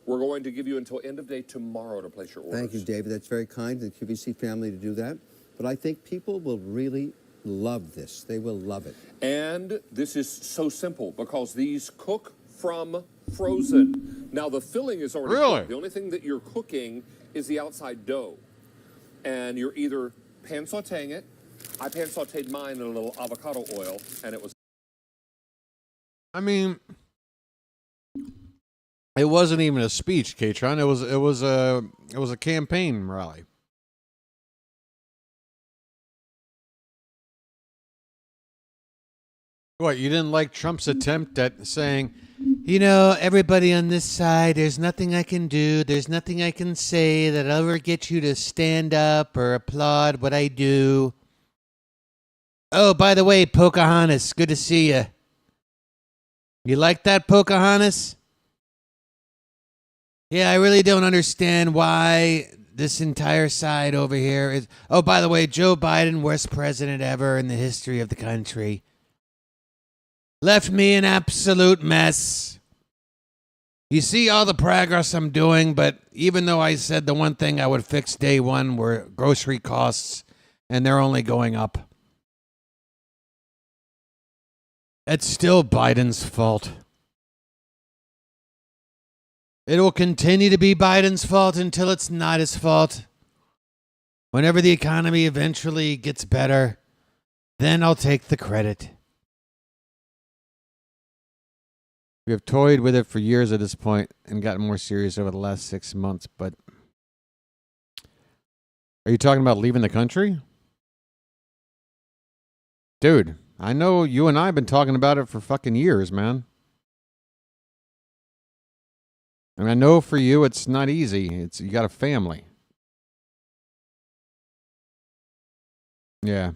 we're going to give you until end of day tomorrow to place your orders. Thank you, David. That's very kind of the QVC family to do that. But I think people will really love this. They will love it. And this is so simple because these cook from frozen. Now the filling is already Really? cooked. The only thing that you're cooking is the outside dough. And you're either pan sauteing it. I pan sauteed mine in a little avocado oil, and it was. I mean, it wasn't even a speech, Katron. It was a campaign rally. What, you didn't like Trump's attempt at saying, you know, everybody on this side, there's nothing I can do, there's nothing I can say that'll ever get you to stand up or applaud what I do. Oh, by the way, Pocahontas, good to see you. You like that, Pocahontas? Yeah, I really don't understand why this entire side over here is... Oh, by the way, Joe Biden, worst president ever in the history of the country. Left me an absolute mess. You see all the progress I'm doing, but even though I said the one thing I would fix day one were grocery costs, and they're only going up. It's still Biden's fault. It will continue to be Biden's fault until it's not his fault. Whenever the economy eventually gets better, then I'll take the credit. We have toyed with it for years at this point and gotten more serious over the last 6 months, but... Are you talking about leaving the country? Dude, I know you and I have been talking about it for fucking years, man. And I know for you it's not easy. You got a family. Yeah.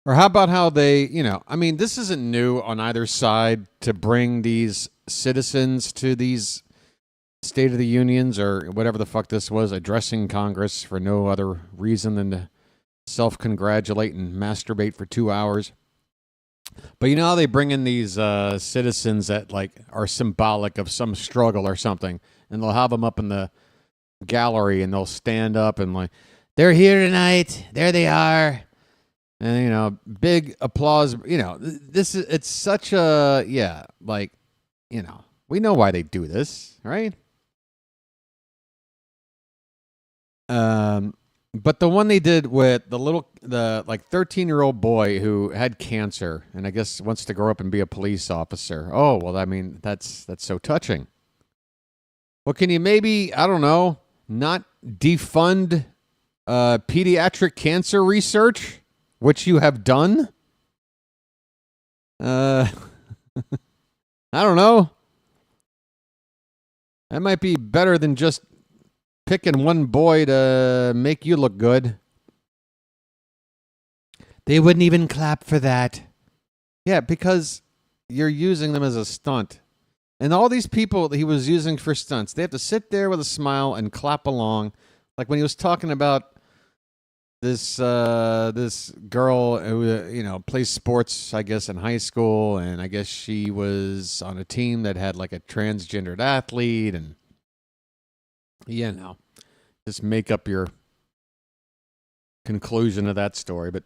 Or how about how they, I mean, this isn't new on either side to bring these citizens to these State of the Unions or whatever the fuck this was, addressing Congress for no other reason than to self-congratulate and masturbate for 2 hours. But you know how they bring in these citizens that are symbolic of some struggle or something, and they'll have them up in the gallery and they'll stand up and they're here tonight, there they are. And, big applause, it's such a, we know why they do this, right? But the one they did with the 13-year-old boy who had cancer and I guess wants to grow up and be a police officer. Oh, well, I mean, that's so touching. Well, can you maybe, I don't know, not defund pediatric cancer research? Which you have done? I don't know. That might be better than just picking one boy to make you look good. They wouldn't even clap for that. Yeah, because you're using them as a stunt. And all these people that he was using for stunts, they have to sit there with a smile and clap along. Like when he was talking about this girl who plays sports, I guess, in high school, and I guess she was on a team that had like a transgendered athlete, and just make up your conclusion of that story. But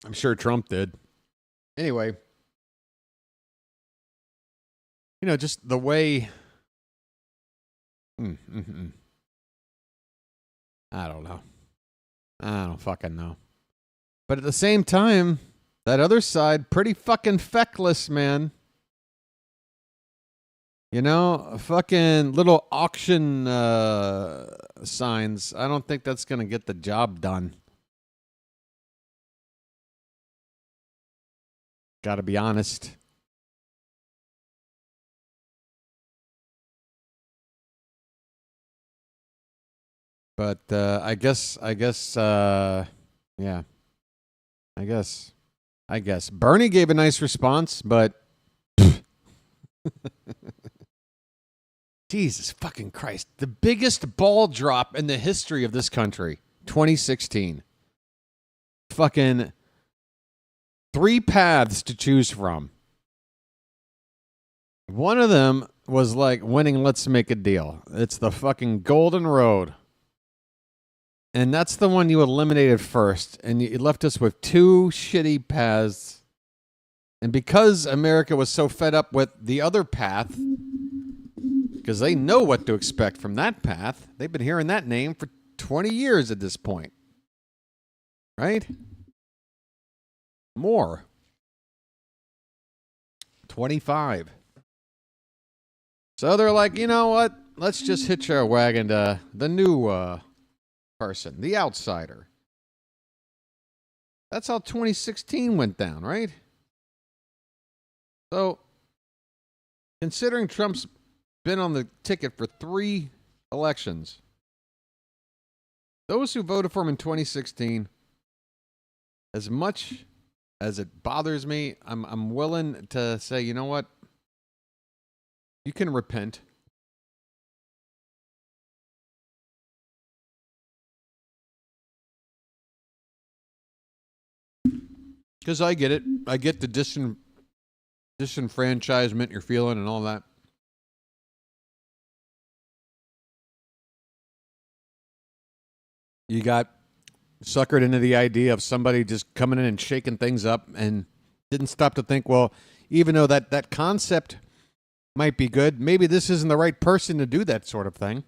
I'm sure Trump did. Anyway, just the way. I don't know. I don't fucking know. But at the same time, that other side, pretty fucking feckless, man. Fucking little auction signs. I don't think that's going to get the job done. Got to be honest. But I guess, yeah. I guess. Bernie gave a nice response, but Jesus fucking Christ. The biggest ball drop in the history of this country. 2016. Fucking 3 paths to choose from. One of them was like winning Let's Make a Deal. It's the fucking Golden Road. And that's the one you eliminated first. And you left us with 2 shitty paths. And because America was so fed up with the other path, because they know what to expect from that path, they've been hearing that name for 20 years at this point. Right? More. 25. So they're like, you know what? Let's just hitch our wagon to the new person, the outsider. That's how 2016 went down, right? So, considering Trump's been on the ticket for 3 elections, those who voted for him in 2016, as much as it bothers me, I'm willing to say, you know what? You can repent. Because I get it. I get the disenfranchisement you're feeling and all that. You got suckered into the idea of somebody just coming in and shaking things up and didn't stop to think, well, even though that concept might be good, maybe this isn't the right person to do that sort of thing.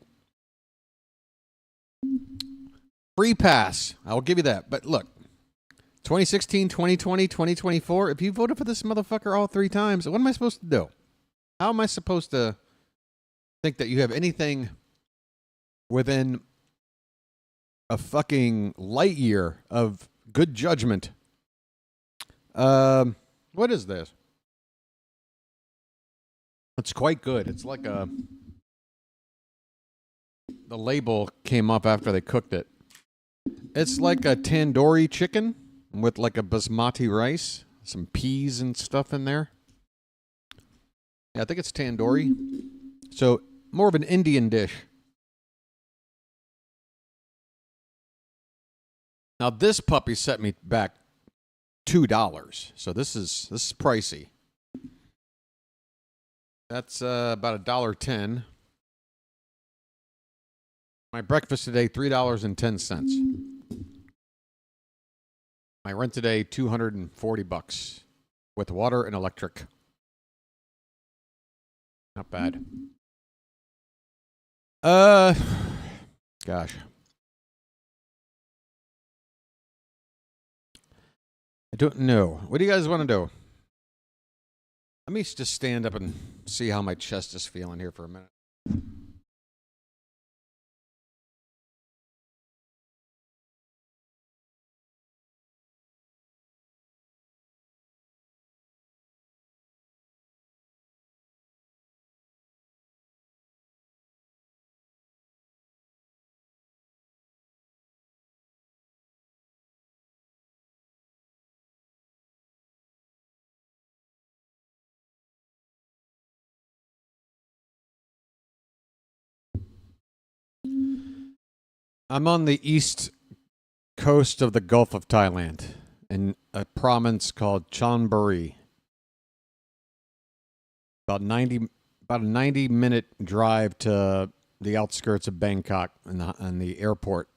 Free pass. I'll give you that. But look, 2016, 2020, 2024, if you voted for this motherfucker all 3 times, what am I supposed to do? How am I supposed to think that you have anything within a fucking light year of good judgment? What is this? It's quite good. It's like the label came up after they cooked it. It's like a tandoori chicken with like a basmati rice, some peas and stuff in there. Yeah, I think it's tandoori. So more of an Indian dish. Now this puppy set me back $2. So this is pricey. That's about $1.10. My breakfast today, $3.10. My rent today, $240 with water and electric. Not bad. Gosh. I don't know. What do you guys want to do? Let me just stand up and see how my chest is feeling here for a minute. I'm on the east coast of the Gulf of Thailand in a province called Chonburi. About a 90-minute drive to the outskirts of Bangkok and the airport.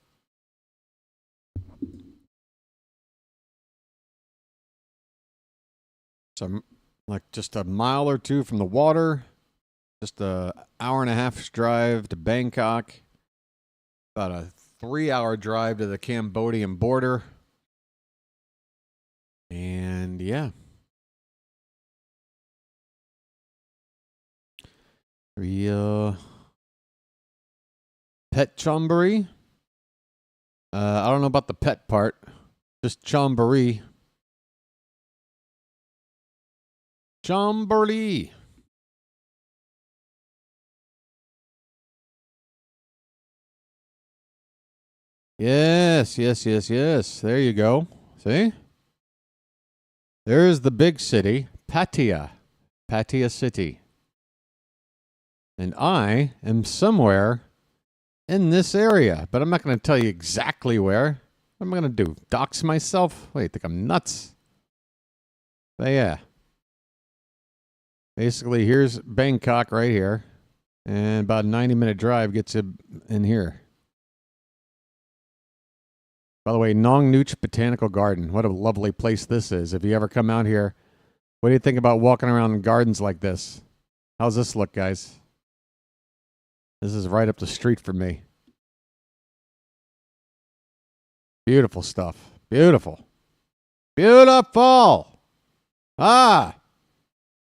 So I'm like just a mile or two from the water, just a hour and a half's drive to Bangkok, about a 3-hour drive to the Cambodian border. And yeah. Pet Chonburi. I don't know about the pet part. Just Chonburi. Chonburi. Yes. There you go. See? There's the big city, Pattaya City. And I am somewhere in this area, but I'm not going to tell you exactly where. What am I going to do? Dox myself? Wait, think I'm nuts? But yeah. Basically, here's Bangkok right here. And about a 90-minute drive gets you in here. By the way, Nong Nooch Botanical Garden. What a lovely place this is. If you ever come out here, what do you think about walking around in gardens like this? How's this look, guys? This is right up the street for me. Beautiful stuff. Beautiful. Beautiful. Ah,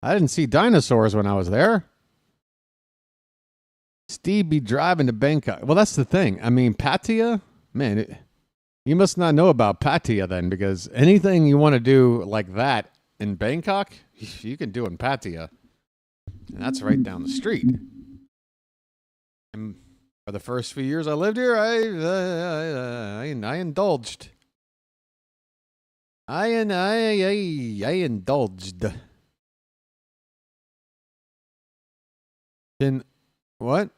I didn't see dinosaurs when I was there. Steve be driving to Bangkok. Well, that's the thing. I mean, Pattaya, man, you must not know about Pattaya then, because anything you want to do like that in Bangkok, you can do in Pattaya. And that's right down the street. And for the first few years I lived here, I indulged. I indulged. Then what?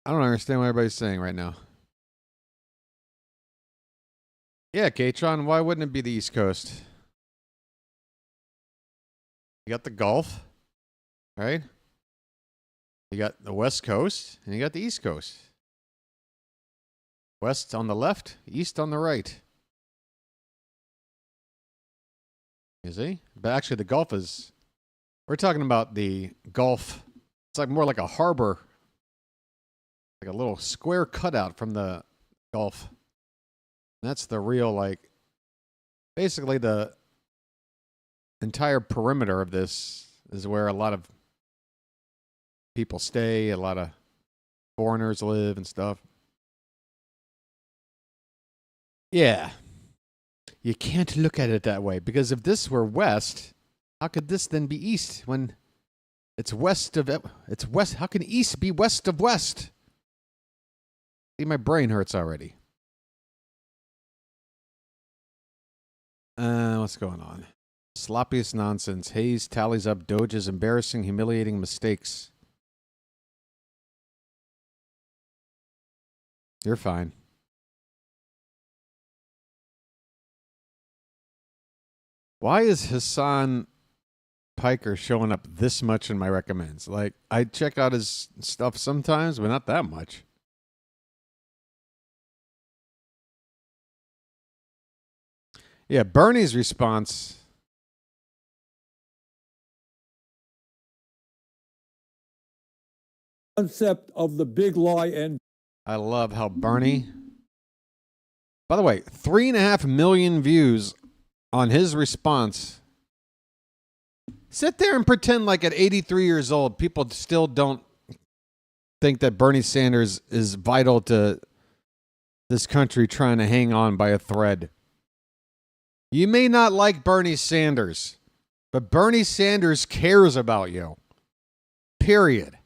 I don't understand what everybody's saying right now. Yeah, Katron, why wouldn't it be the East Coast? You got the Gulf, right? You got the West Coast, and you got the East Coast. West on the left, East on the right. You see? But actually the Gulf is... We're talking about the Gulf. It's like more like a harbor. Like a little square cutout from the Gulf. That's the real, like... Basically the entire perimeter of this is where a lot of people stay, a lot of foreigners live and stuff. Yeah. You can't look at it that way, because if this were west, how could this then be east when it's west of it's west? How can east be west of west? See, my brain hurts already. What's going on? Sloppiest nonsense. Hayes tallies up Doge's embarrassing, humiliating mistakes. You're fine. Why is Hassan Piker showing up this much in my recommends? Like, I check out his stuff sometimes, but not that much. Yeah, Bernie's response... Concept of the big lie and I love how Bernie... By the way, 3.5 million views on his response. Sit there and pretend like at 83 years old, people still don't think that Bernie Sanders is vital to this country trying to hang on by a thread. You may not like Bernie Sanders, but Bernie Sanders cares about you. Period.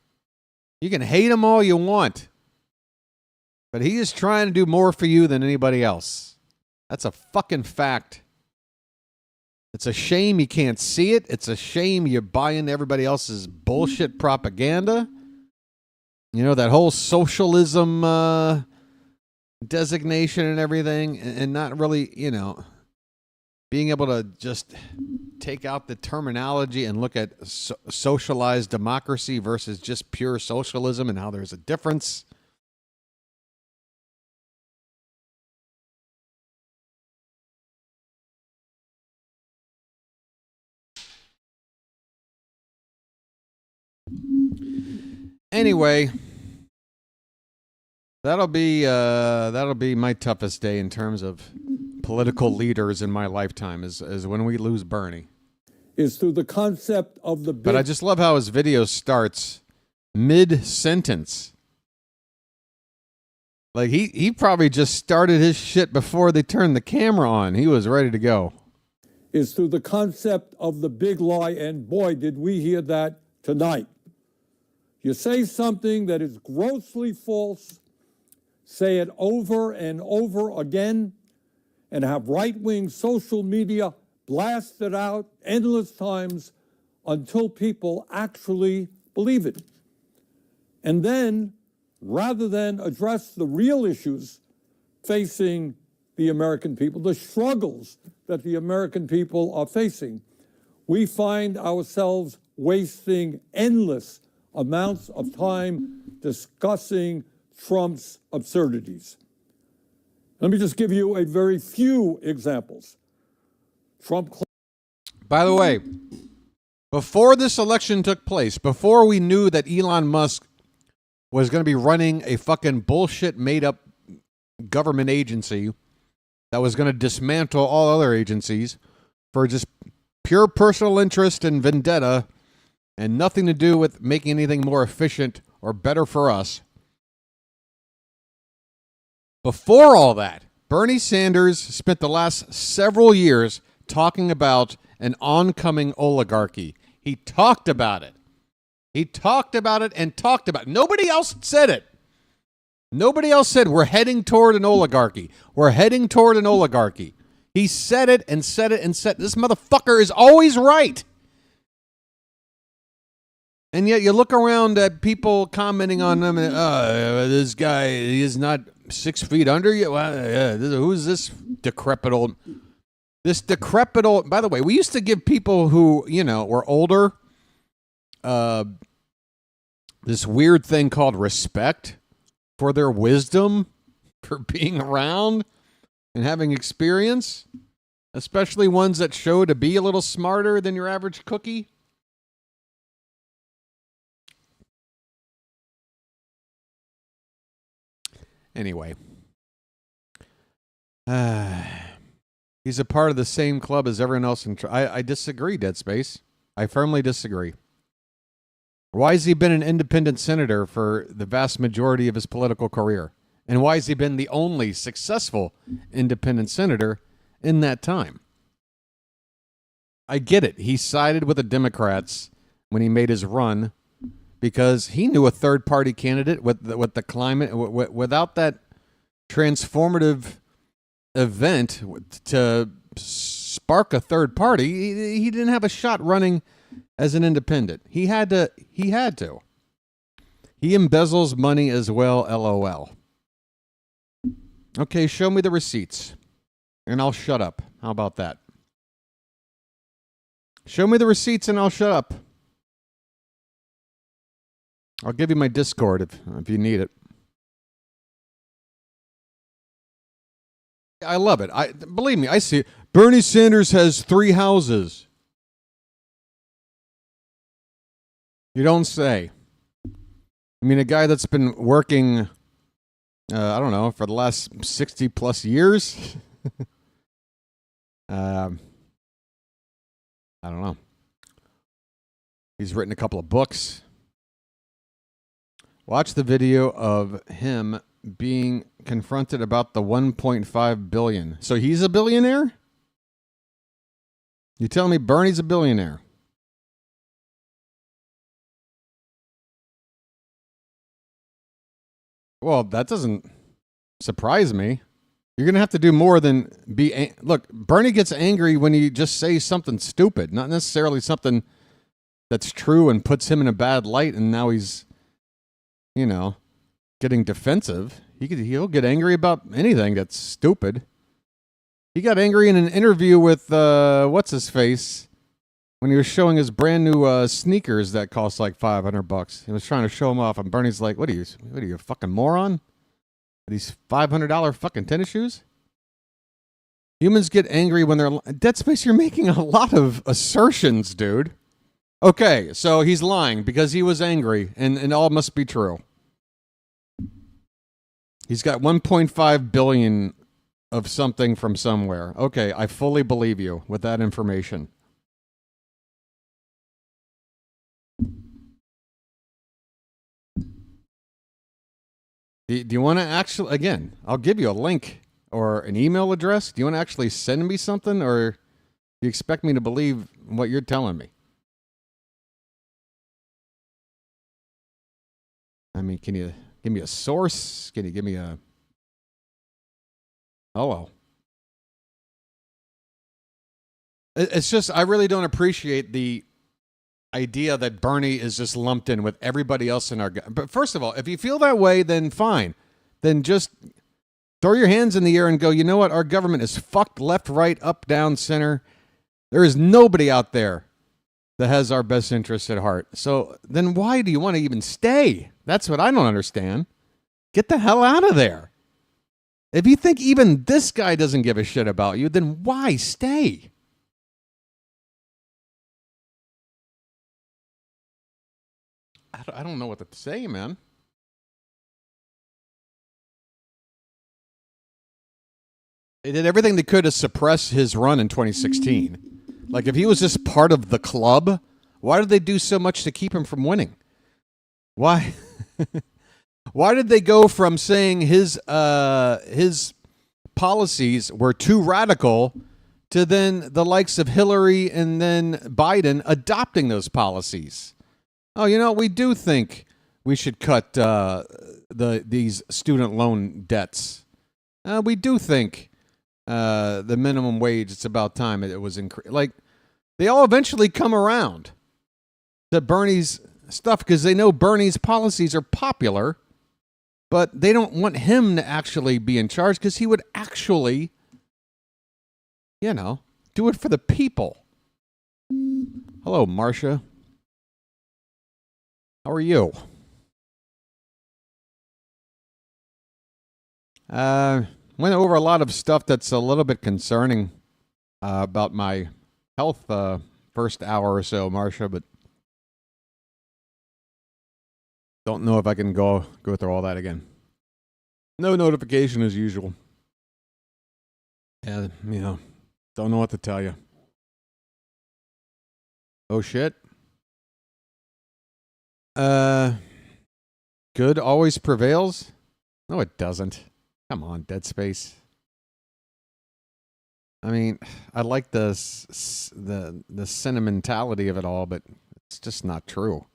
You can hate him all you want, but he is trying to do more for you than anybody else. That's a fucking fact. It's a shame you can't see it. It's a shame you're buying everybody else's bullshit propaganda. You know, that whole socialism designation and everything, and not really, you know, being able to just take out the terminology and look at socialized democracy versus just pure socialism and how there's a difference. Anyway, that'll be my toughest day in terms of political leaders in my lifetime is when we lose Bernie. is through the concept of the big. But I just love how his video starts mid-sentence. Like he probably just started his shit before they turned the camera on. He was ready to go. Is through the concept of the big lie, and boy, did we hear that tonight. You say something that is grossly false, say it over and over again, and have right-wing social media blast it out endless times until people actually believe it. And then, rather than address the real issues facing the American people, the struggles that the American people are facing, we find ourselves wasting endless amounts of time discussing Trump's absurdities. Let me just give you a very few examples. By the way, before this election took place, before we knew that Elon Musk was going to be running a fucking bullshit made-up government agency that was going to dismantle all other agencies for just pure personal interest and vendetta and nothing to do with making anything more efficient or better for us. Before all that, Bernie Sanders spent the last several years talking about an oncoming oligarchy. He talked about it. He talked about it and talked about it. Nobody else said it. Nobody else said we're heading toward an oligarchy. We're heading toward an oligarchy. He said it and said it and said it. This motherfucker is always right. And yet you look around at people commenting on them and, this guy, he is not 6 feet under you. Who's this decrepit old... This decrepit old... By the way, we used to give people who, you know, were older this weird thing called respect for their wisdom, for being around and having experience, especially ones that show to be a little smarter than your average cookie. Anyway, he's a part of the same club as everyone else. I disagree, Dead Space. I firmly disagree. Why has he been an independent senator for the vast majority of his political career? And why has he been the only successful independent senator in that time? I get it. He sided with the Democrats when he made his run because he knew a third-party candidate with the climate. Without that transformative event to spark a third party, he didn't have a shot running as an independent. He had to. He embezzles money as well, LOL. Okay, show me the receipts, and I'll shut up. How about that? Show me the receipts, and I'll shut up. I'll give you my Discord if you need it. I love it. Believe me, I see it. Bernie Sanders has 3 houses. You don't say. I mean, a guy that's been working, I don't know, for the last 60 plus years. I don't know. He's written a couple of books. Watch the video of him being confronted about the 1.5 billion. So he's a billionaire? You tell me Bernie's a billionaire? Well, that doesn't surprise me. You're going to have to do more than be... Look, Bernie gets angry when you just say something stupid, not necessarily something that's true and puts him in a bad light, and now he's, you know, getting defensive. He'll get angry about anything that's stupid. He got angry in an interview with, what's-his-face, when he was showing his brand new sneakers that cost like $500. He was trying to show them off, and Bernie's like, what are you, a fucking moron? These $500 fucking tennis shoes? Humans get angry when they're... Dead Space, you're making a lot of assertions, dude. Okay, so he's lying because he was angry, and it all must be true. He's got 1.5 billion of something from somewhere. Okay, I fully believe you with that information. Do you want to actually, again, I'll give you a link or an email address. Do you want to actually send me something, or do you expect me to believe what you're telling me? I mean, can you give me a source? Can you give me a... Hello. It's just, I really don't appreciate the idea that Bernie is just lumped in with everybody else in our... But first of all, if you feel that way, then fine. Then just throw your hands in the air and go, you know what? Our government is fucked left, right, up, down, center. There is nobody out there that has our best interests at heart. So then why do you want to even stay? That's what I don't understand. Get the hell out of there. If you think even this guy doesn't give a shit about you, then why stay? I don't know what to say, man. They did everything they could to suppress his run in 2016. Like, if he was just part of the club, why did they do so much to keep him from winning? Why? Why did they go from saying his policies were too radical to then the likes of Hillary and then Biden adopting those policies? Oh, you know, we do think we should cut these student loan debts. We do think the minimum wage, it's about time it was increased. Like, they all eventually come around to Bernie's stuff because they know Bernie's policies are popular, but they don't want him to actually be in charge because he would actually, you know, do it for the people. Hello, Marcia. How are you? Went over a lot of stuff that's a little bit concerning about my health first hour or so, Marcia, but don't know if I can go through all that again. No notification as usual. Yeah, you know, don't know what to tell you. Oh, shit. Good always prevails? No, it doesn't. Come on, Dead Space. I mean, I like the sentimentality of it all, but it's just not true.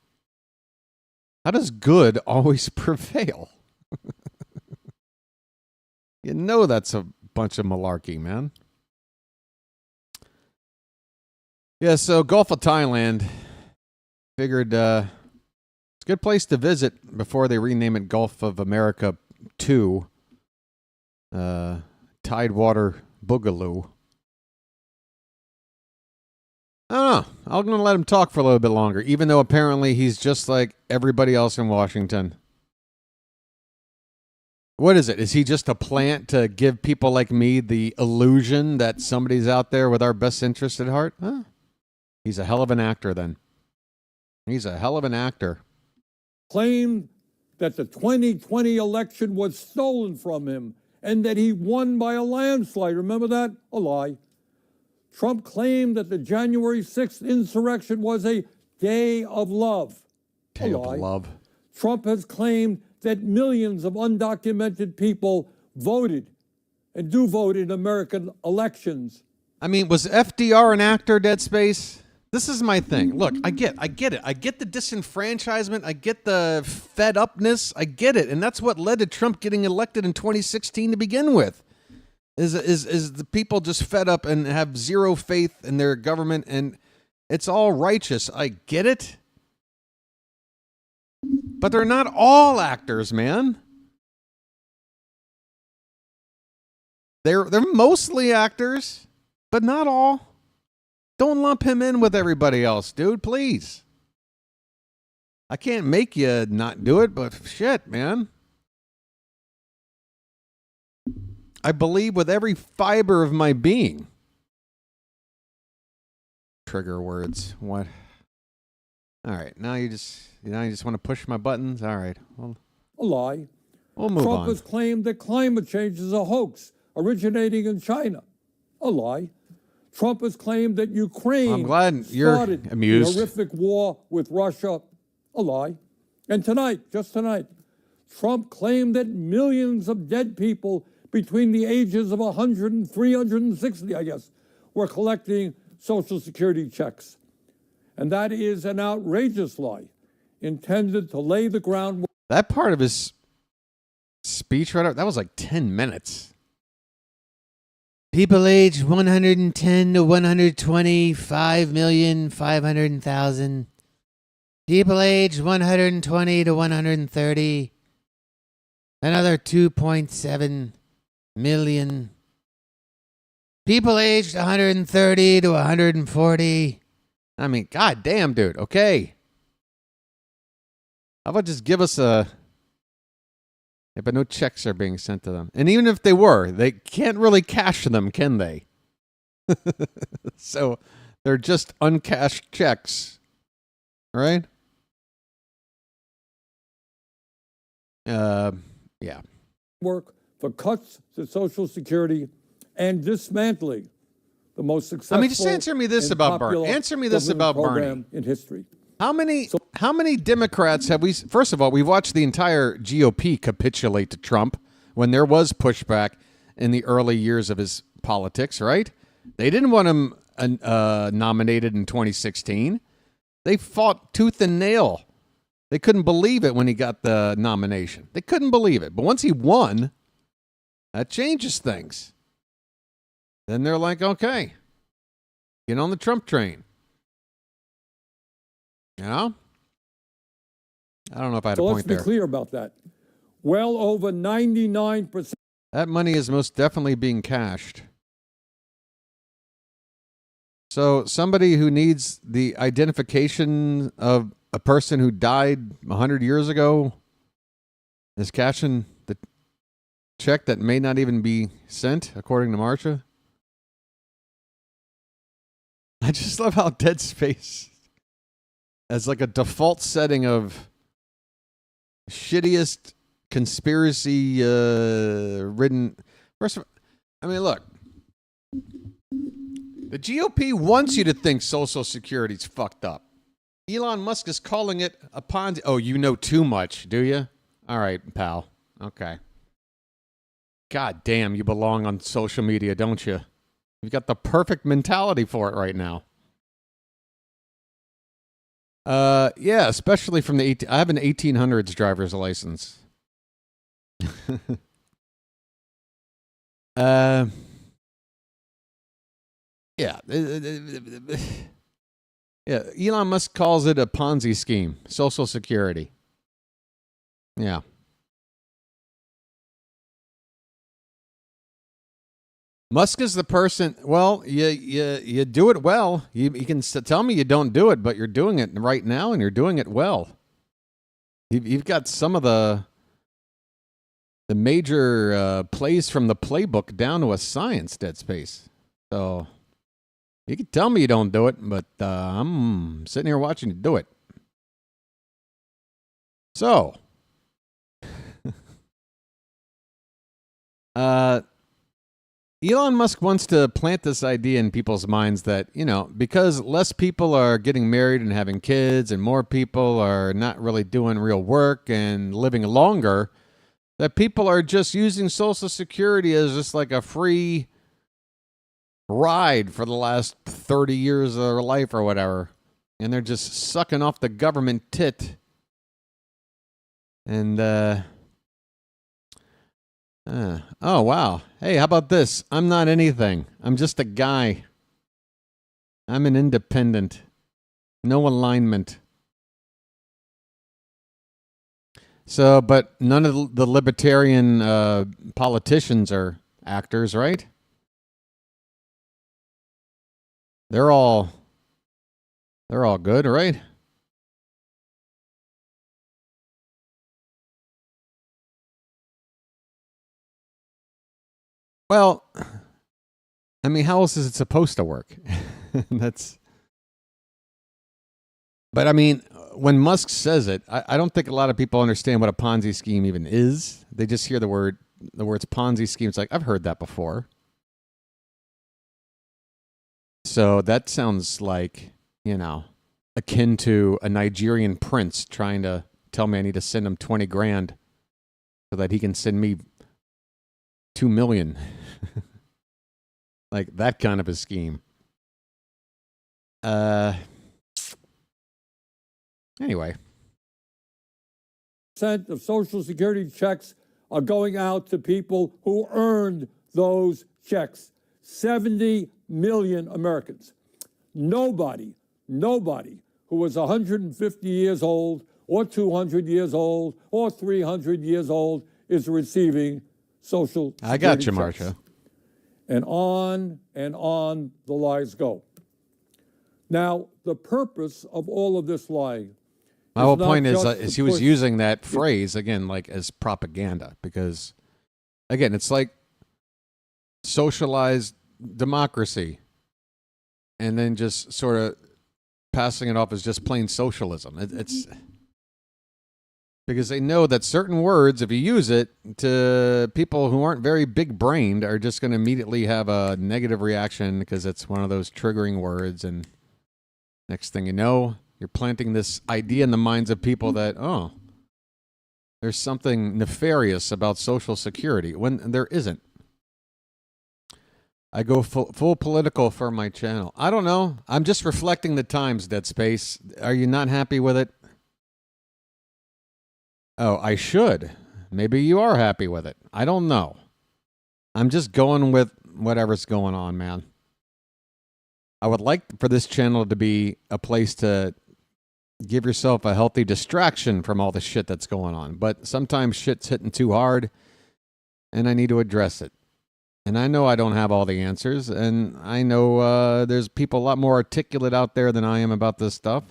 How does good always prevail? You know that's a bunch of malarkey, man. Yeah, so Gulf of Thailand. Figured it's a good place to visit before they rename it Gulf of America 2. Tidewater Boogaloo. I don't know. I'm going to let him talk for a little bit longer, even though apparently he's just like everybody else in Washington. What is it? Is he just a plant to give people like me the illusion that somebody's out there with our best interest at heart? Huh? He's a hell of an actor then. He's a hell of an actor. Claimed that the 2020 election was stolen from him and that he won by a landslide. Remember that? A lie. Trump claimed that the January 6th insurrection was a day of love. Day of love. Trump has claimed that millions of undocumented people voted and do vote in American elections. I mean, was FDR an actor, Dead Space? This is my thing. Look, I get it. I get the disenfranchisement. I get the fed upness. I get it. And that's what led to Trump getting elected in 2016 to begin with. Is the people just fed up and have zero faith in their government, and it's all righteous. I get it. But they're not all actors, man. They're mostly actors, but not all. Don't lump him in with everybody else, dude, please. I can't make you not do it, but shit, man. I believe with every fiber of my being. Trigger words. What? All right, now you just want to push my buttons. All right, well, A lie. we'll move Trump on. has claimed that climate change is a hoax originating in China. A lie. Trump has claimed that Ukraine I'm glad you're started amused. the horrific war with Russia. A lie. And tonight, just tonight, Trump claimed that millions of dead people between the ages of 100 and 360, I guess, were collecting Social Security checks. And that is an outrageous lie intended to lay the groundwork. That part of his speech right up, that was like 10 minutes. People aged 110 to 120, 5,500,000. People aged 120 to 130, another 2.7 million. People aged 130 to 140. I mean, god damn, dude. Okay. How about just give us a... Yeah, but no checks are being sent to them. And even if they were, they can't really cash them, can they? So they're just uncashed checks. Right? Yeah. Work for cuts to Social Security and dismantling the most successful. I mean, just answer me this and about Bernie. popular Answer me this government about Bernie. program in history. How many Democrats have we... First of all, we've watched the entire GOP capitulate to Trump when there was pushback in the early years of his politics, right? They didn't want him nominated in 2016. They fought tooth and nail. They couldn't believe it when he got the nomination. They couldn't believe it. But once he won, that changes things. Then they're like, okay, get on the Trump train. You know? I don't know if I had So a let's point be there. clear about that. Well over 99%. That money is most definitely being cashed. So somebody who needs the identification of a person who died 100 years ago is cashing the check that may not even be sent, according to Marsha. I just love how Dead Space, as like a default setting of shittiest conspiracy ridden. First of all, I mean, look, the GOP wants you to think Social Security's fucked up. Elon Musk is calling it a Ponzi. Oh, you know too much, do you? All right, pal. Okay. God damn, you belong on social media, don't you? You've got the perfect mentality for it right now. Yeah, especially from the I have an 1800s driver's license. Yeah. Yeah, Elon Musk calls it a Ponzi scheme, Social Security. Yeah. Musk is the person. Well, you do it well. You can tell me you don't do it, but you're doing it right now, and you're doing it well. You've got some of the major plays from the playbook down to a science, Dead Space. So you can tell me you don't do it, but I'm sitting here watching you do it. So, Elon Musk wants to plant this idea in people's minds that, you know, because less people are getting married and having kids and more people are not really doing real work and living longer, that people are just using Social Security as just like a free ride for the last 30 years of their life or whatever. And they're just sucking off the government tit. And Oh, wow. Hey, how about this? I'm not anything. I'm just a guy. I'm an independent. No alignment. So, but none of the libertarian politicians are actors, right? They're all good, right? Well, I mean, how else is it supposed to work? But I mean, when Musk says it, I don't think a lot of people understand what a Ponzi scheme even is. They just hear the words Ponzi scheme. It's like, I've heard that before. So that sounds like, akin to a Nigerian prince trying to tell me I need to send him 20 grand so that he can send me 2 million. Like that kind of a scheme. Anyway. Percent of Social Security checks are going out to people who earned those checks. 70 million Americans. Nobody who was 150 years old or 200 years old or 300 years old is receiving Social Security I got you, checks. Marsha. And on the lies go. Now, the purpose of all of this lying. My whole point is he was using that phrase, again, like as propaganda, because, again, it's like socialized democracy and then just sort of passing it off as just plain socialism. It's because they know that certain words, if you use it to people who aren't very big-brained, are just going to immediately have a negative reaction because it's one of those triggering words. And next thing you know, you're planting this idea in the minds of people that, oh, there's something nefarious about Social Security when there isn't. I go full political for my channel. I don't know. I'm just reflecting the times, Dead Space. Are you not happy with it? Oh, I should. Maybe you are happy with it. I don't know. I'm just going with whatever's going on, man. I would like for this channel to be a place to give yourself a healthy distraction from all the shit that's going on. But sometimes shit's hitting too hard, and I need to address it. And I know I don't have all the answers, and I know there's people a lot more articulate out there than I am about this stuff.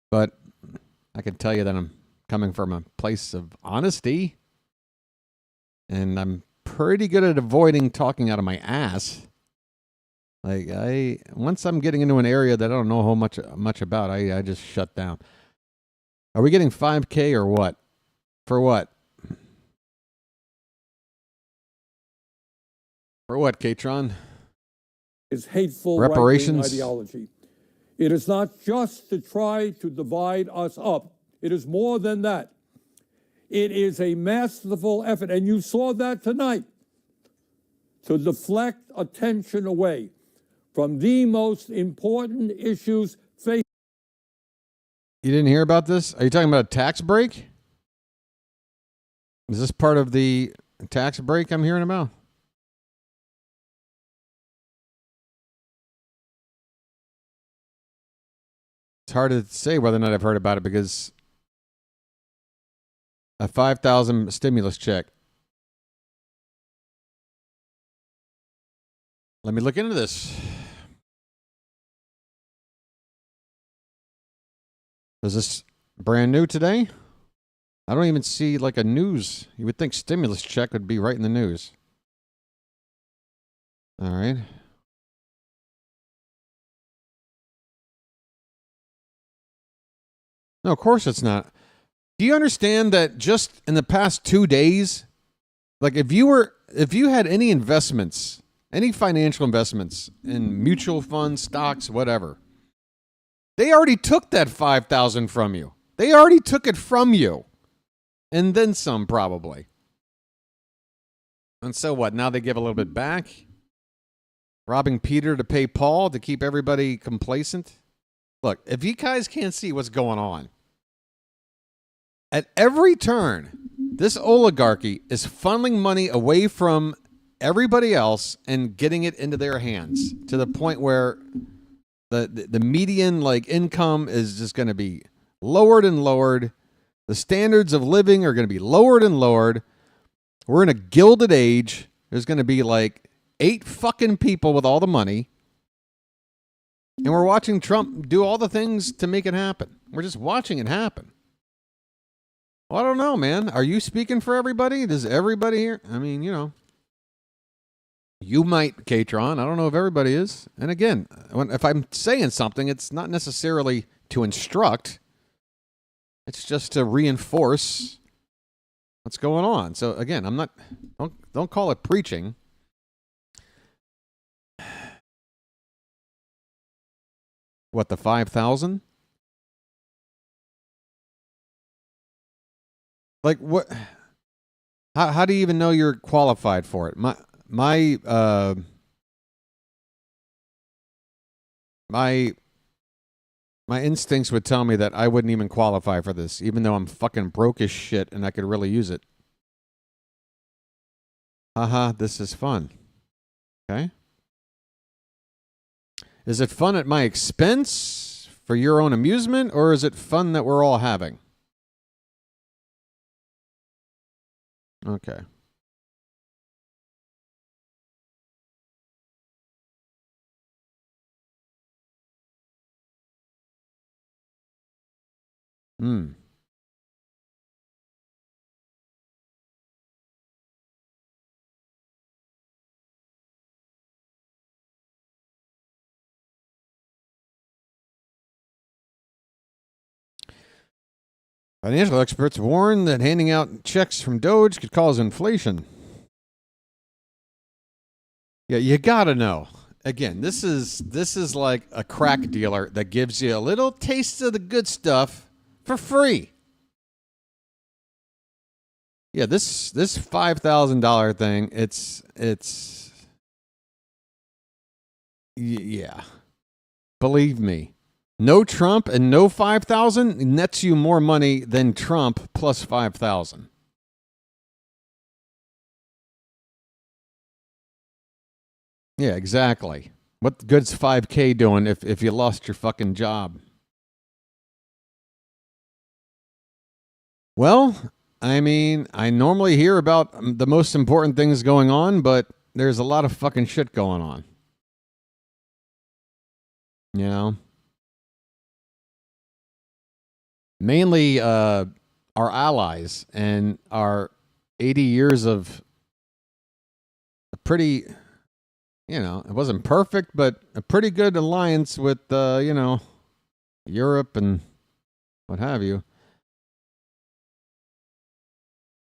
But I can tell you that I'm coming from a place of honesty, and I'm pretty good at avoiding talking out of my ass. Like once I'm getting into an area that I don't know how much about, I just shut down. Are we getting 5K or what? For what? For what, Katron? Is hateful reparations right-wing ideology. It is not just to try to divide us up. It is more than that. It is a masterful effort, and you saw that tonight, to deflect attention away from the most important issues facing. You didn't hear about this? Are you talking about a tax break? Is this part of the tax break I'm hearing about? It's hard to say whether or not I've heard about it because a $5,000 stimulus check. Let me look into this. Is this brand new today? I don't even see like a news. You would think stimulus check would be right in the news. All right. No, of course it's not. Do you understand that just in the past 2 days, like if you had any investments, any financial investments in mutual funds, stocks, whatever, they already took that $5,000 from you. They already took it from you. And then some, probably. And so what? Now they give a little bit back? Robbing Peter to pay Paul to keep everybody complacent? Look, if you guys can't see what's going on, at every turn, This oligarchy is funneling money away from everybody else and getting it into their hands to the point where the median like income is just going to be lowered and lowered. The standards of living are going to be lowered and lowered. We're in a gilded age. There's going to be like 8 fucking people with all the money. And we're watching Trump do all the things to make it happen. We're just watching it happen. Well, I don't know, man. Are you speaking for everybody? Does everybody here? I mean, you know. You might, Katron. I don't know if everybody is. And again, if I'm saying something, it's not necessarily to instruct. It's just to reinforce what's going on. So again, I'm not. Don't call it preaching. What, the 5,000? Like what? How do you even know you're qualified for it? My instincts would tell me that I wouldn't even qualify for this, even though I'm fucking broke as shit and I could really use it. Haha, this is fun. Okay. Is it fun at my expense for your own amusement, or is it fun that we're all having? Okay. Financial experts warn that handing out checks from Doge could cause inflation. Yeah, you gotta know. Again, this is like a crack dealer that gives you a little taste of the good stuff for free. Yeah, this $5,000 thing, it's yeah. Believe me. No Trump and no 5,000 nets you more money than Trump plus 5,000. Yeah, exactly. What good's 5K doing if you lost your fucking job? Well, I mean, I normally hear about the most important things going on, but there's a lot of fucking shit going on. You know? Mainly our allies and our 80 years of a pretty, you know, it wasn't perfect, but a pretty good alliance with, you know, Europe and what have you.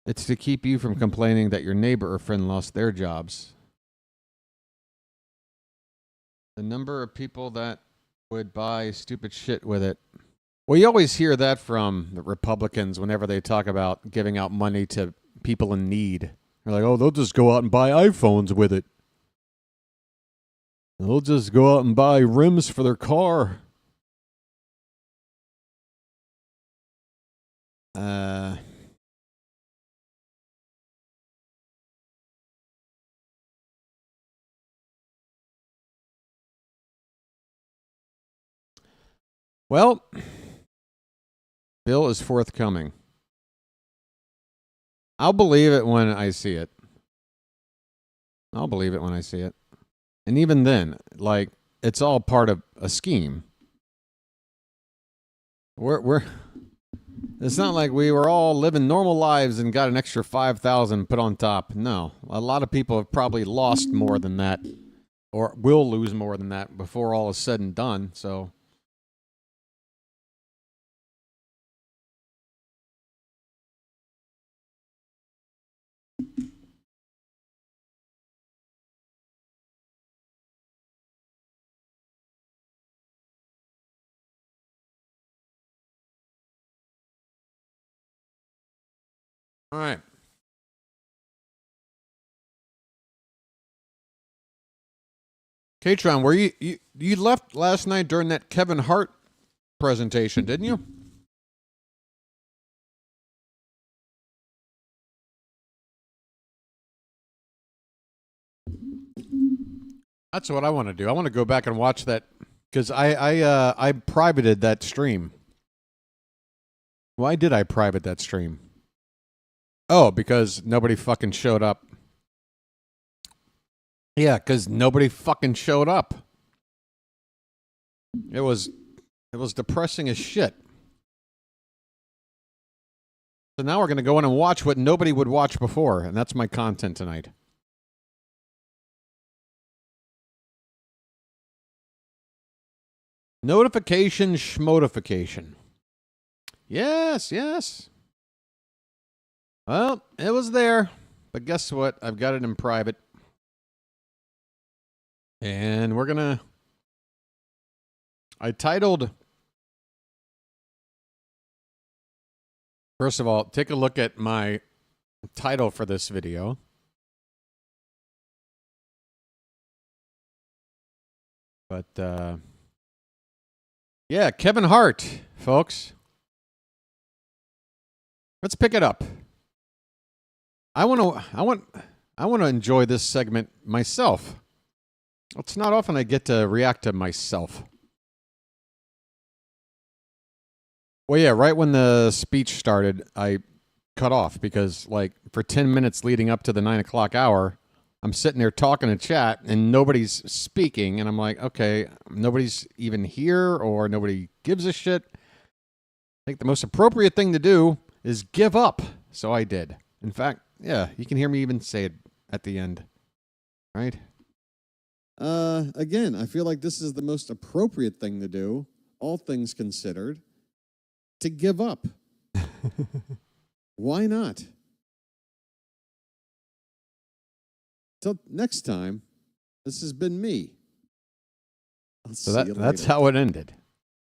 It's to keep you from complaining that your neighbor or friend lost their jobs. The number of people that would buy stupid shit with it. Well, you always hear that from the Republicans whenever they talk about giving out money to people in need. They're like, oh, they'll just go out and buy iPhones with it. They'll just go out and buy rims for their car. Well, bill is forthcoming. I'll believe it when I see it. I'll believe it when I see it. And even then, like, it's all part of a scheme. It's not like we were all living normal lives and got an extra 5,000 put on top. No, a lot of people have probably lost more than that, or will lose more than that before all is said and done. So. All right. Katron, were you left last night during that Kevin Hart presentation, didn't you? That's what I want to do. I want to go back and watch that because I privated that stream. Why did I private that stream? Oh, because nobody fucking showed up. Yeah, because nobody fucking showed up. It was depressing as shit. So now we're going to go in and watch what nobody would watch before, and that's my content tonight. Notification schmotification. Yes, yes. Well, it was there, but guess what? I've got it in private. And we're going to... I titled... First of all, take a look at my title for this video. But, yeah, Kevin Hart, folks. Let's pick it up. I want to enjoy this segment myself. It's not often I get to react to myself. Well, yeah, right when the speech started, I cut off because, like, for 10 minutes leading up to the 9 o'clock hour, I'm sitting there talking in chat and nobody's speaking. And I'm like, okay, nobody's even here or nobody gives a shit. I think the most appropriate thing to do is give up. So I did. In fact, yeah, you can hear me even say it at the end. Right? Again, I feel like this is the most appropriate thing to do, all things considered. To give up. Why not? Till next time, this has been me. So that's how it ended.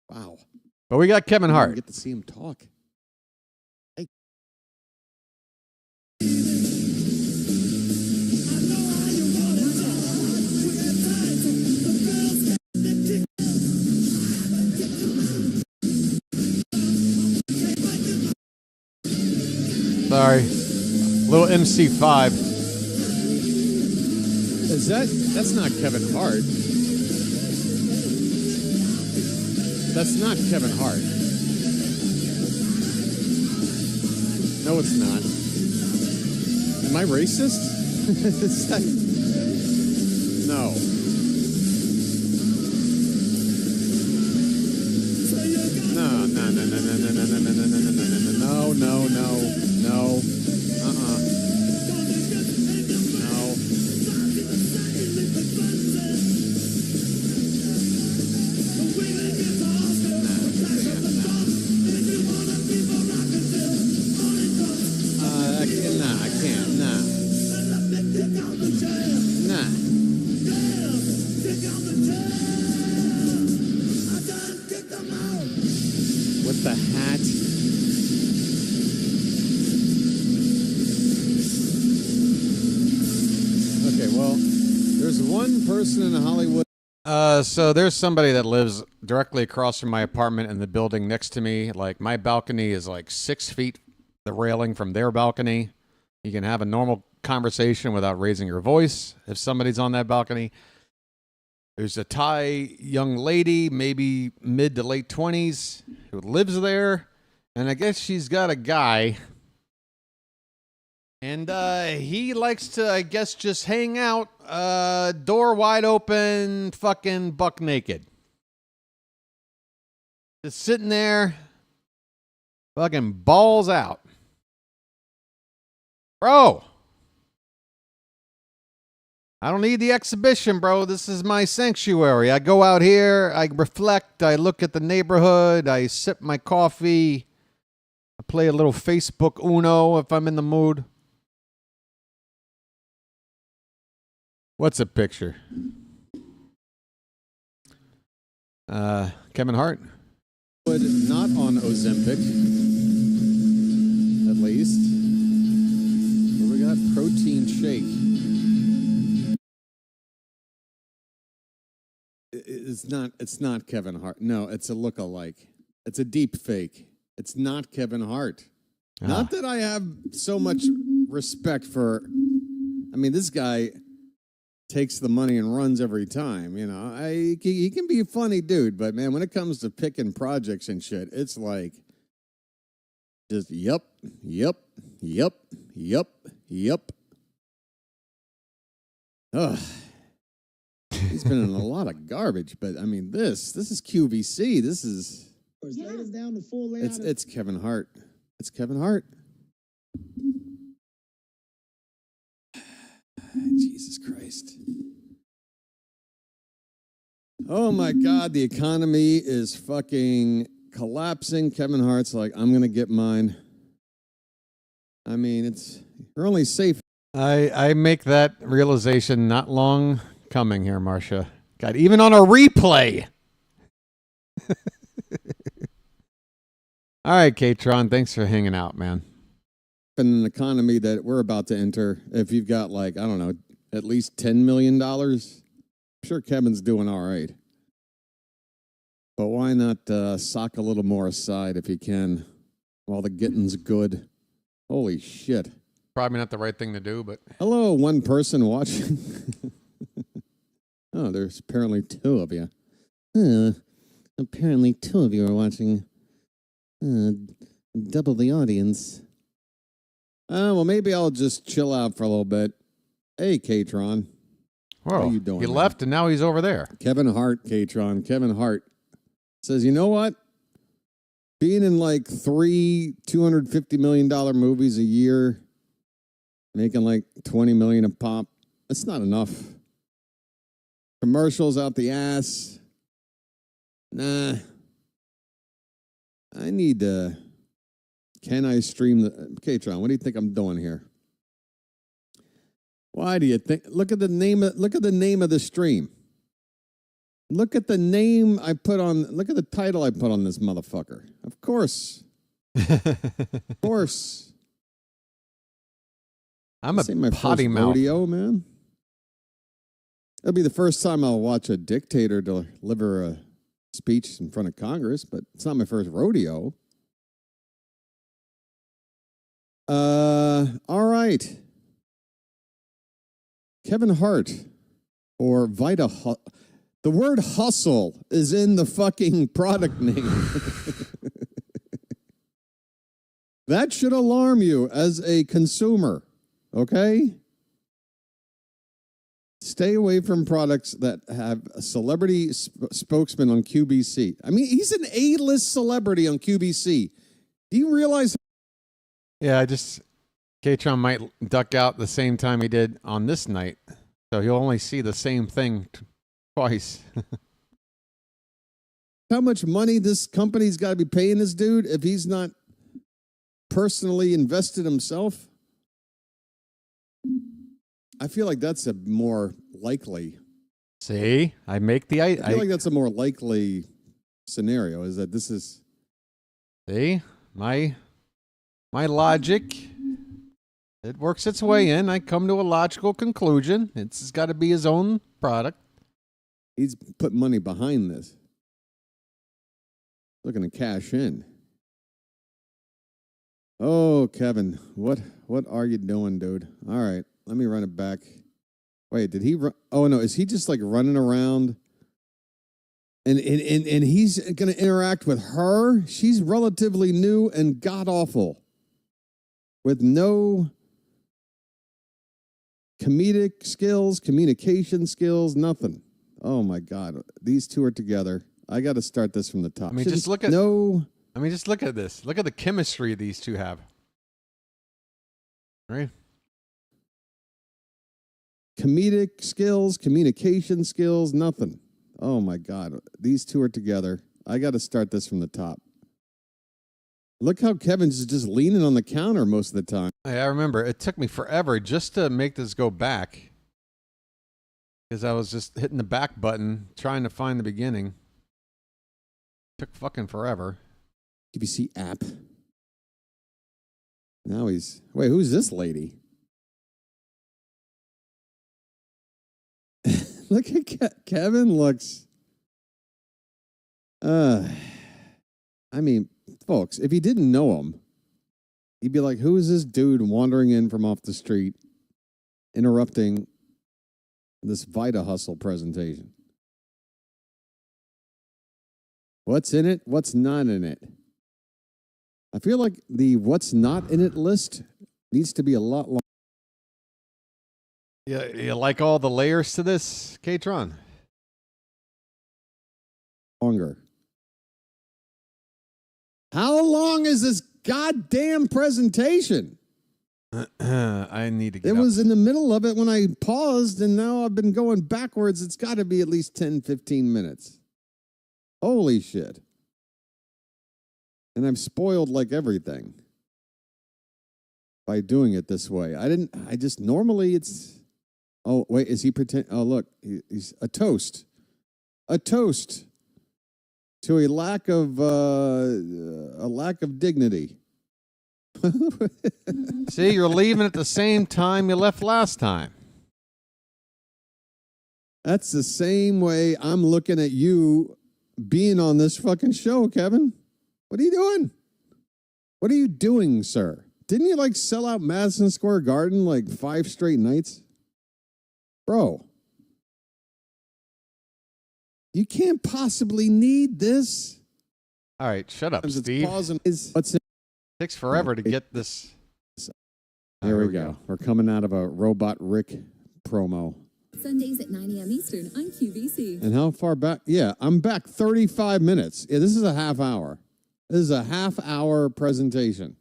Wow. But we got Kevin Hart. Get to see him talk. Hey. Sorry. Little MC5. That's not Kevin Hart. That's not Kevin Hart. No, it's not. Am I racist? Is that... No. No. I can't. Nah. With the hat. Okay, well, there's one person in Hollywood. So there's somebody that lives directly across from my apartment in the building next to me. Like, my balcony is like 6 feet, the railing from their balcony. You can have a normal conversation without raising your voice if somebody's on that balcony. There's a Thai young lady, maybe mid to late 20s, who lives there. And I guess she's got a guy. And he likes to, I guess, just hang out, door wide open, fucking buck naked. Just sitting there, fucking balls out. Bro, I don't need the exhibition, bro. This is my sanctuary. I go out here, I reflect, I look at the neighborhood, I sip my coffee, I play a little Facebook Uno if I'm in the mood. What's a picture? Kevin Hart? Not on Ozempic, at least. What we got? Protein shake. It's not Kevin Hart. No, it's a look-alike. It's a deep fake. It's not Kevin Hart. Not that I have so much respect for, I mean, this guy takes the money and runs every time. You know, he can be a funny dude, but man, when it comes to picking projects and shit, it's like just yep. Ugh. He's been in a lot of garbage, but I mean, this is QVC. This is it's Kevin Hart. It's Kevin Hart. Jesus Christ. Oh my God, the economy is fucking collapsing. Kevin Hart's like, I'm going to get mine. I mean, you're only safe. I make that realization not long coming here, Marcia. God, even on a replay. All right, Katron, thanks for hanging out, man. In an economy that we're about to enter, if you've got like, I don't know, at least $10 million, I'm sure Kevin's doing all right. But why not sock a little more aside if you can while the getting's good? Holy shit. Probably not the right thing to do, but... Hello, one person watching. Oh, there's apparently two of you. Apparently two of you are watching. Double the audience. Well, maybe I'll just chill out for a little bit. Hey, Katron. Whoa, how you doing? He left and now he's over there. Kevin Hart, Katron. Kevin Hart says, you know what? Being in like 3 $250 million movies a year, making like $20 million a pop, that's not enough. Commercials out the ass. Nah. I need to... Can I stream the... Katron, what do you think I'm doing here? Why do you think... Look at the name of the stream. Look at the name I put on... Look at the title I put on this motherfucker. Of course. Of course. I'm a potty mouth. Rodeo, man. It'll be the first time I'll watch a dictator deliver a speech in front of Congress, but it's not my first rodeo. All right. Kevin Hart or Vita. The word hustle is in the fucking product name. That should alarm you as a consumer, okay? Stay away from products that have a celebrity spokesman on QVC. I mean, he's an A-list celebrity on QVC. Do you realize? Yeah, Katron might duck out the same time he did on this night. So he'll only see the same thing twice. How much money this company's got to be paying this dude if he's not personally invested himself? I feel like that's a more likely. See, I feel like that's a more likely scenario. Is that this is? See, my logic. It works its way in. I come to a logical conclusion. It's got to be his own product. He's put money behind this. Looking to cash in. Oh, Kevin, what are you doing, dude? All right. Let me run it back. Wait, did he run? Oh, no. Is he just like running around? And he's going to interact with her? She's relatively new and god-awful. With no comedic skills, communication skills, nothing. Oh, my God. These two are together. I got to start this from the top. I mean, just look at this. Look at the chemistry these two have. Right? Comedic skills, communication skills, nothing. Oh, my God. These two are together. I got to start this from the top. Look how Kevin's just leaning on the counter most of the time. I remember. It took me forever just to make this go back. Because I was just hitting the back button, trying to find the beginning. It took fucking forever. QVC app. Now wait, who's this lady? Look at Kevin looks. I mean, folks, if you didn't know him, you'd be like, who is this dude wandering in from off the street, interrupting This Vita Hustle presentation. What's in it? What's not in it? I feel like the what's not in it list needs to be a lot longer. Yeah, you like all the layers to this, Katron? How long is this goddamn presentation? I need to get It up. was in the middle of it when I paused, and now I've been going backwards. It's got to be at least 10, 15 minutes. Holy shit. And I'm spoiled like everything by doing it this way. Normally it's, oh, wait, is he pretend? Oh, look, he's a toast. A toast to a lack of dignity. See, you're leaving at the same time you left last time. That's the same way I'm looking at you being on this fucking show, Kevin. What are you doing? What are you doing, sir? Didn't you like sell out Madison Square Garden like 5 straight nights? Bro. You can't possibly need this. All right, shut up, It's Steve. pausing. What's it? Takes forever to get this. Here we go. We're coming out of a Robot Rick promo. Sundays at 9 a.m. Eastern on QVC. And how far back? Yeah, I'm back 35 minutes. Yeah, this is a half hour. This is a half-hour presentation.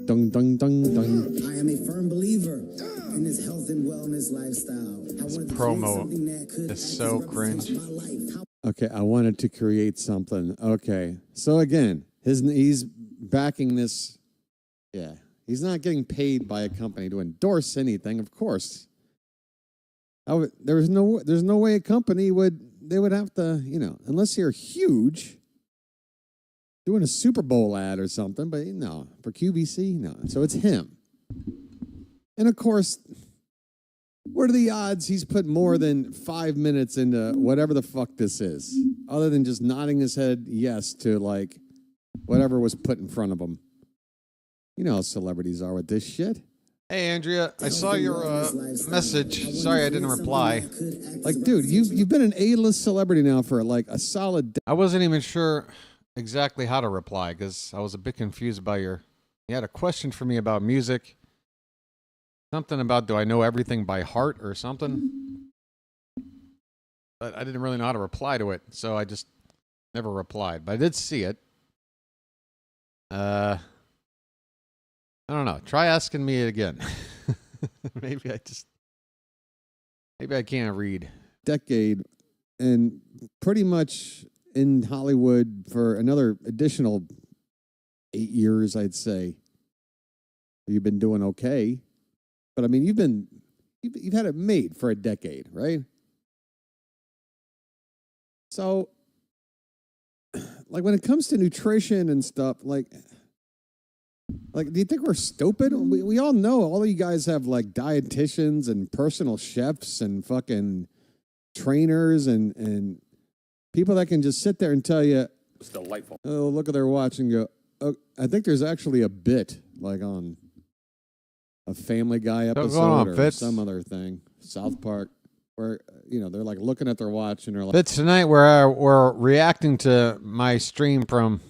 Dung, dung, dung, dung. I am a firm believer in this health and wellness lifestyle. This promo is so cringe. Okay, I wanted to create something. Okay, so again, he's backing this. Yeah, he's not getting paid by a company to endorse anything, of course. There's no way a company would have to, unless you're huge, doing a Super Bowl ad or something. But no, for QVC, no. So it's him, and of course, what are the odds he's put more than 5 minutes into whatever the fuck this is, other than just nodding his head yes to like whatever was put in front of him? You know how celebrities are with this shit. Hey, Andrea, I saw your message. Sorry I didn't reply. Like, dude, you've been an A-list celebrity now for like a solid. I wasn't even sure exactly how to reply because I was a bit confused about you had a question for me about music. Something about do I know everything by heart or something? But I didn't really know how to reply to it, so I just never replied. But I did see it. I don't know. Try asking me it again. Maybe I can't read. Decade, and pretty much in Hollywood for another additional 8 years, I'd say. You've been doing okay, but I mean, you've had it made for a decade, right? So, like when it comes to nutrition and stuff, like, do you think we're stupid? We all know all of you guys have like dietitians and personal chefs and fucking trainers and people that can just sit there and tell you, It's delightful. oh, look at their watch and go, oh, I think there's actually a bit like on a Family Guy episode on, or Fitz. some other thing, South Park, where, they're like looking at their watch and they're like, But tonight we're reacting to my stream from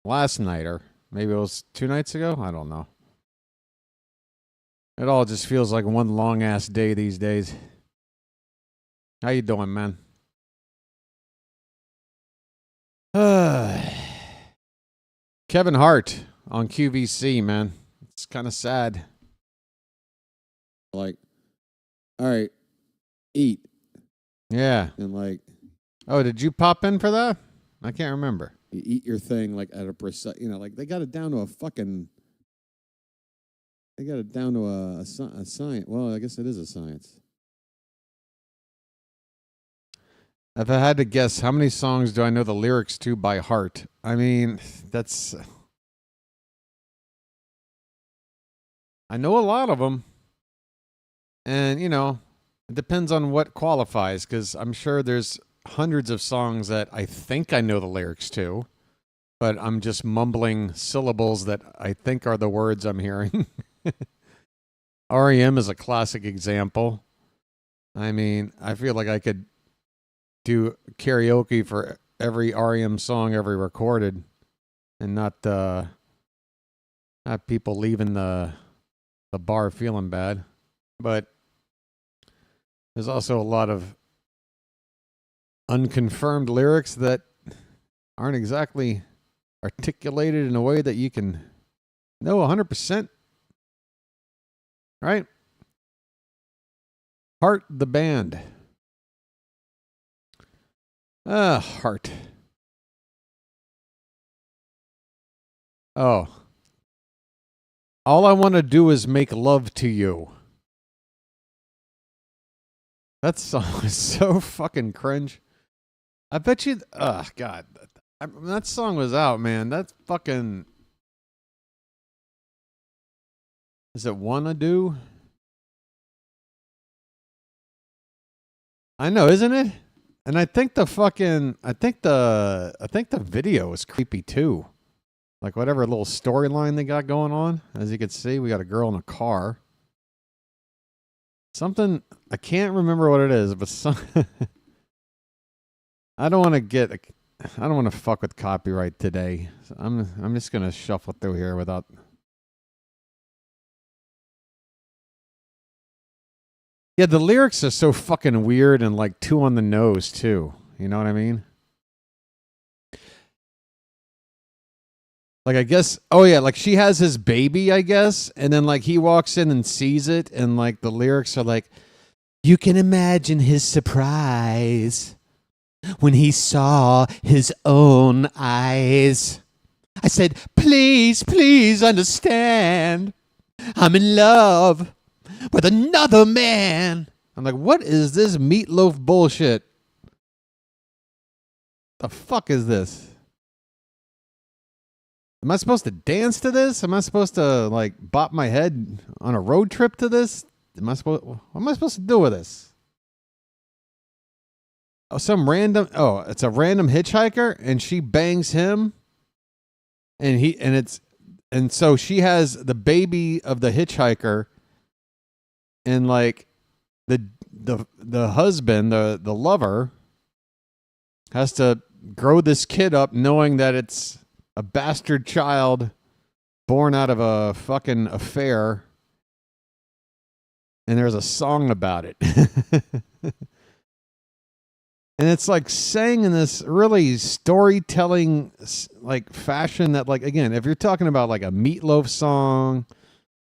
last night, or maybe it was 2 nights ago. I don't know. It all just feels like one long ass day these days. How you doing, man? Kevin Hart on QVC, man. It's kind of sad. all right, eat. Yeah. And like, Oh, did you pop in for that? I can't remember. you eat your thing like at a precise, like they got it down to a fucking, they got it down to a science. Well, I guess it is a science. If I had to guess, how many songs do I know the lyrics to by heart? I mean, I know a lot of them. And, it depends on what qualifies, because I'm sure there's hundreds of songs that I think I know the lyrics to, but I'm just mumbling syllables that I think are the words I'm hearing. REM is a classic example. I mean, I feel like I could do karaoke for every REM song ever recorded and not people leaving the bar feeling bad. But there's also a lot of unconfirmed lyrics that aren't exactly articulated in a way that you can know 100%. Right? Heart the band. Heart. Oh. All I want to do is make love to you. That song is so fucking cringe. I bet you... Oh, God. That song was out, man. That's fucking... Is it Wanna Do? I know, isn't it? And I think the video is creepy too. Like whatever little storyline they got going on. As you can see, we got a girl in a car. Something, I can't remember what it is, but I don't want to fuck with copyright today. So I'm just going to shuffle through here without... Yeah, the lyrics are so fucking weird and like too on the nose too. You know what I mean? Like I guess, oh yeah, like she has his baby, I guess, and then like he walks in and sees it, and like the lyrics are like, you can imagine his surprise when he saw his own eyes. I said, please, please understand, I'm in love with another man. I'm like, what is this meatloaf bullshit? The fuck is this? Am I supposed to dance to this? Am I supposed to like bop my head on a road trip to this? What am I supposed to do with this? Oh, it's a random hitchhiker and she bangs him and so she has the baby of the hitchhiker. And like the husband, the lover, has to grow this kid up knowing that it's a bastard child born out of a fucking affair. And there's a song about it. And it's like sang in this really storytelling like fashion that like, again, if you're talking about like a Meatloaf song,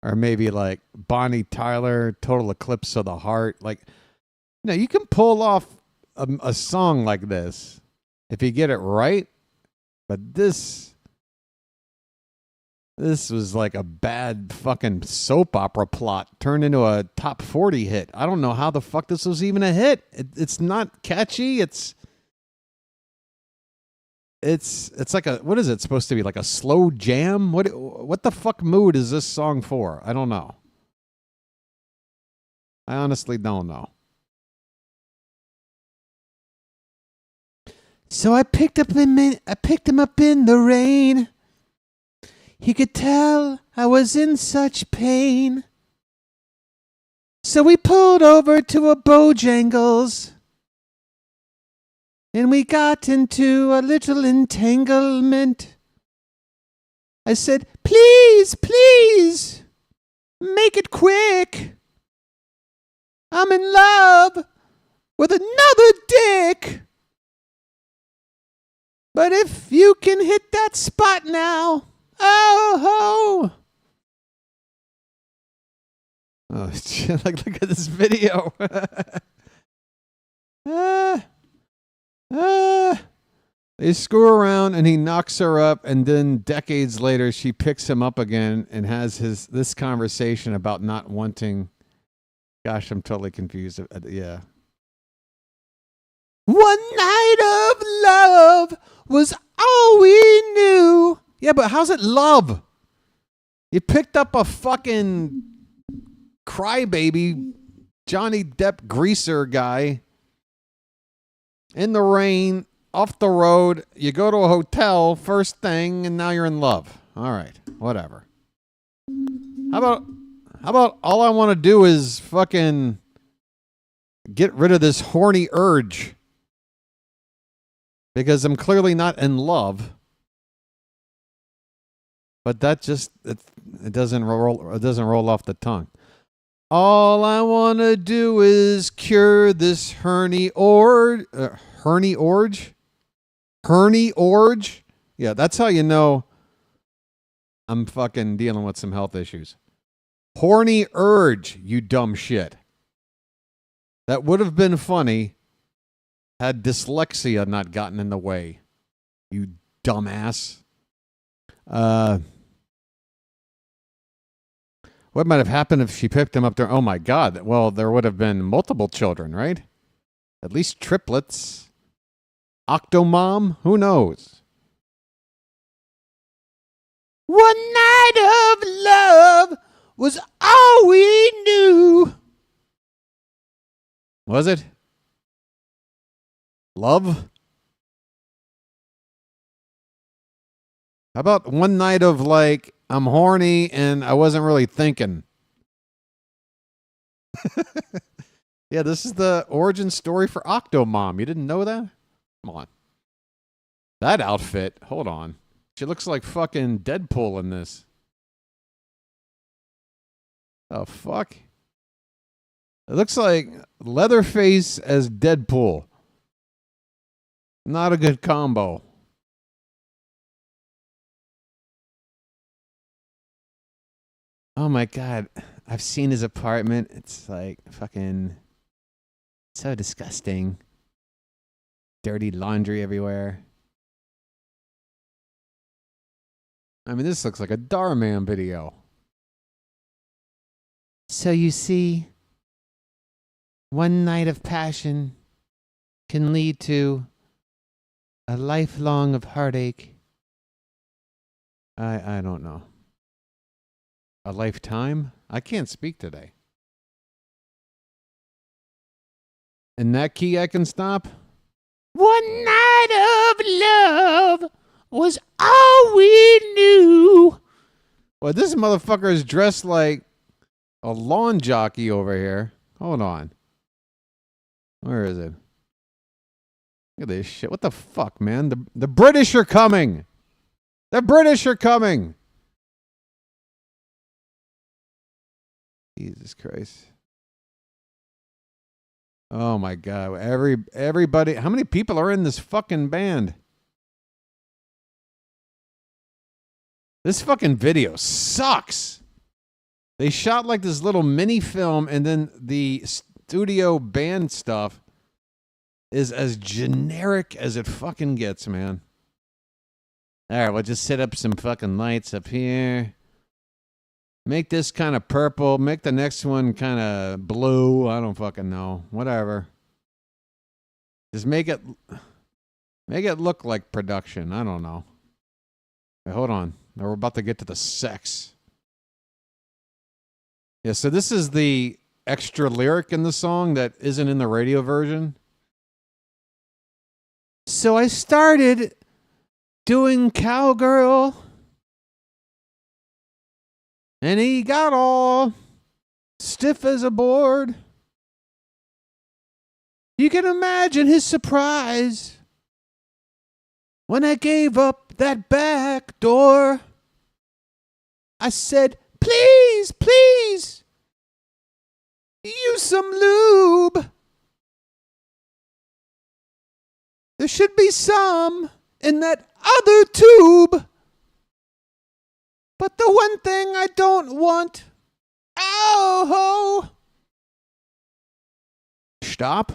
or maybe like Bonnie Tyler, Total Eclipse of the Heart. Like, you know, you can pull off a song like this if you get it right. But this was like a bad fucking soap opera plot turned into a top 40 hit. I don't know how the fuck this was even a hit. It's not catchy. It's like a, what is it supposed to be, like a slow jam? What the fuck mood is this song for? I don't know. I honestly don't know. So I picked him up in the rain. He could tell I was in such pain. So we pulled over to a Bojangles. And we got into a little entanglement. I said, please, please, make it quick. I'm in love with another dick. But if you can hit that spot now, oh ho. Oh, shit, like, look at this video. They screw around and he knocks her up, and then decades later she picks him up again and has this conversation about not wanting. Gosh, I'm totally confused. Yeah. One night of love was all we knew. Yeah, but how's it love? You picked up a fucking crybaby Johnny Depp greaser guy in the rain, off the road. You go to a hotel first thing, and now you're in love. All right, whatever. How about all I want to do is fucking get rid of this horny urge because I'm clearly not in love. But that just it doesn't roll off the tongue. All I want to do is cure this herny orge. Yeah, that's how you know I'm fucking dealing with some health issues. Horny urge, you dumb shit. That would have been funny had dyslexia not gotten in the way. You dumbass. What might have happened if she picked him up there? Oh my God. Well, there would have been multiple children, right? At least triplets. Octomom? Who knows? One night of love was all we knew. Was it? Love? How about one night of like, I'm horny and I wasn't really thinking? Yeah, this is the origin story for Octomom. You didn't know that? Come on. That outfit. Hold on. She looks like fucking Deadpool in this. Oh, fuck. It looks like Leatherface as Deadpool. Not a good combo. Oh my God. I've seen his apartment. It's like fucking so disgusting. Dirty laundry everywhere. I mean, this looks like a Darman video. So you see, one night of passion can lead to a lifelong of heartache. I don't know. A lifetime? I can't speak today. In that key I can stop? One night of love was all we knew. Well, this motherfucker is dressed like a lawn jockey over here. Hold on. Where is it? Look at this shit. What the fuck, man? The British are coming. The British are coming. Jesus Christ. Oh my God. Everybody. How many people are in this fucking band? This fucking video sucks. They shot like this little mini film and then the studio band stuff is as generic as it fucking gets, man. All right, we'll just set up some fucking lights up here. Make this kind of purple. Make the next one kind of blue. I don't fucking know. Whatever. Just make it look like production. I don't know. Wait, hold on. Now we're about to get to the sex. Yeah, so this is the extra lyric in the song that isn't in the radio version. So I started doing cowgirl. And he got all stiff as a board. You can imagine his surprise when I gave up that back door. I said, please, please, use some lube. There should be some in that other tube. But the one thing I don't want, stop,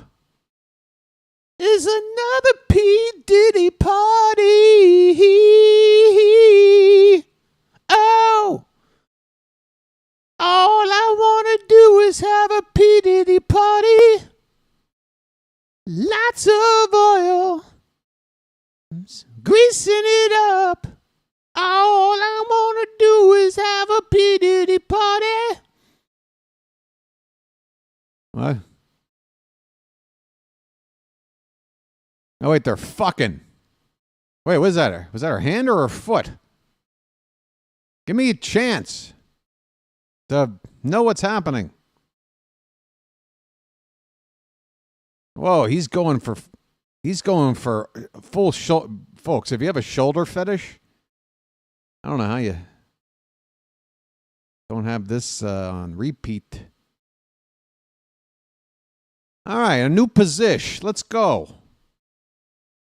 is another P. Diddy party. Oh, all I want to do is have a P. Diddy party. Lots of oil, greasing it up. All I want to do is have a P. Diddy party. What? Oh, wait, they're fucking. Wait, what is that? Was that her hand or her foot? Give me a chance to know what's happening. Whoa, he's going for full shoulder. Folks, if you have a shoulder fetish, I don't know how you don't have this on repeat. All right, a new position. Let's go.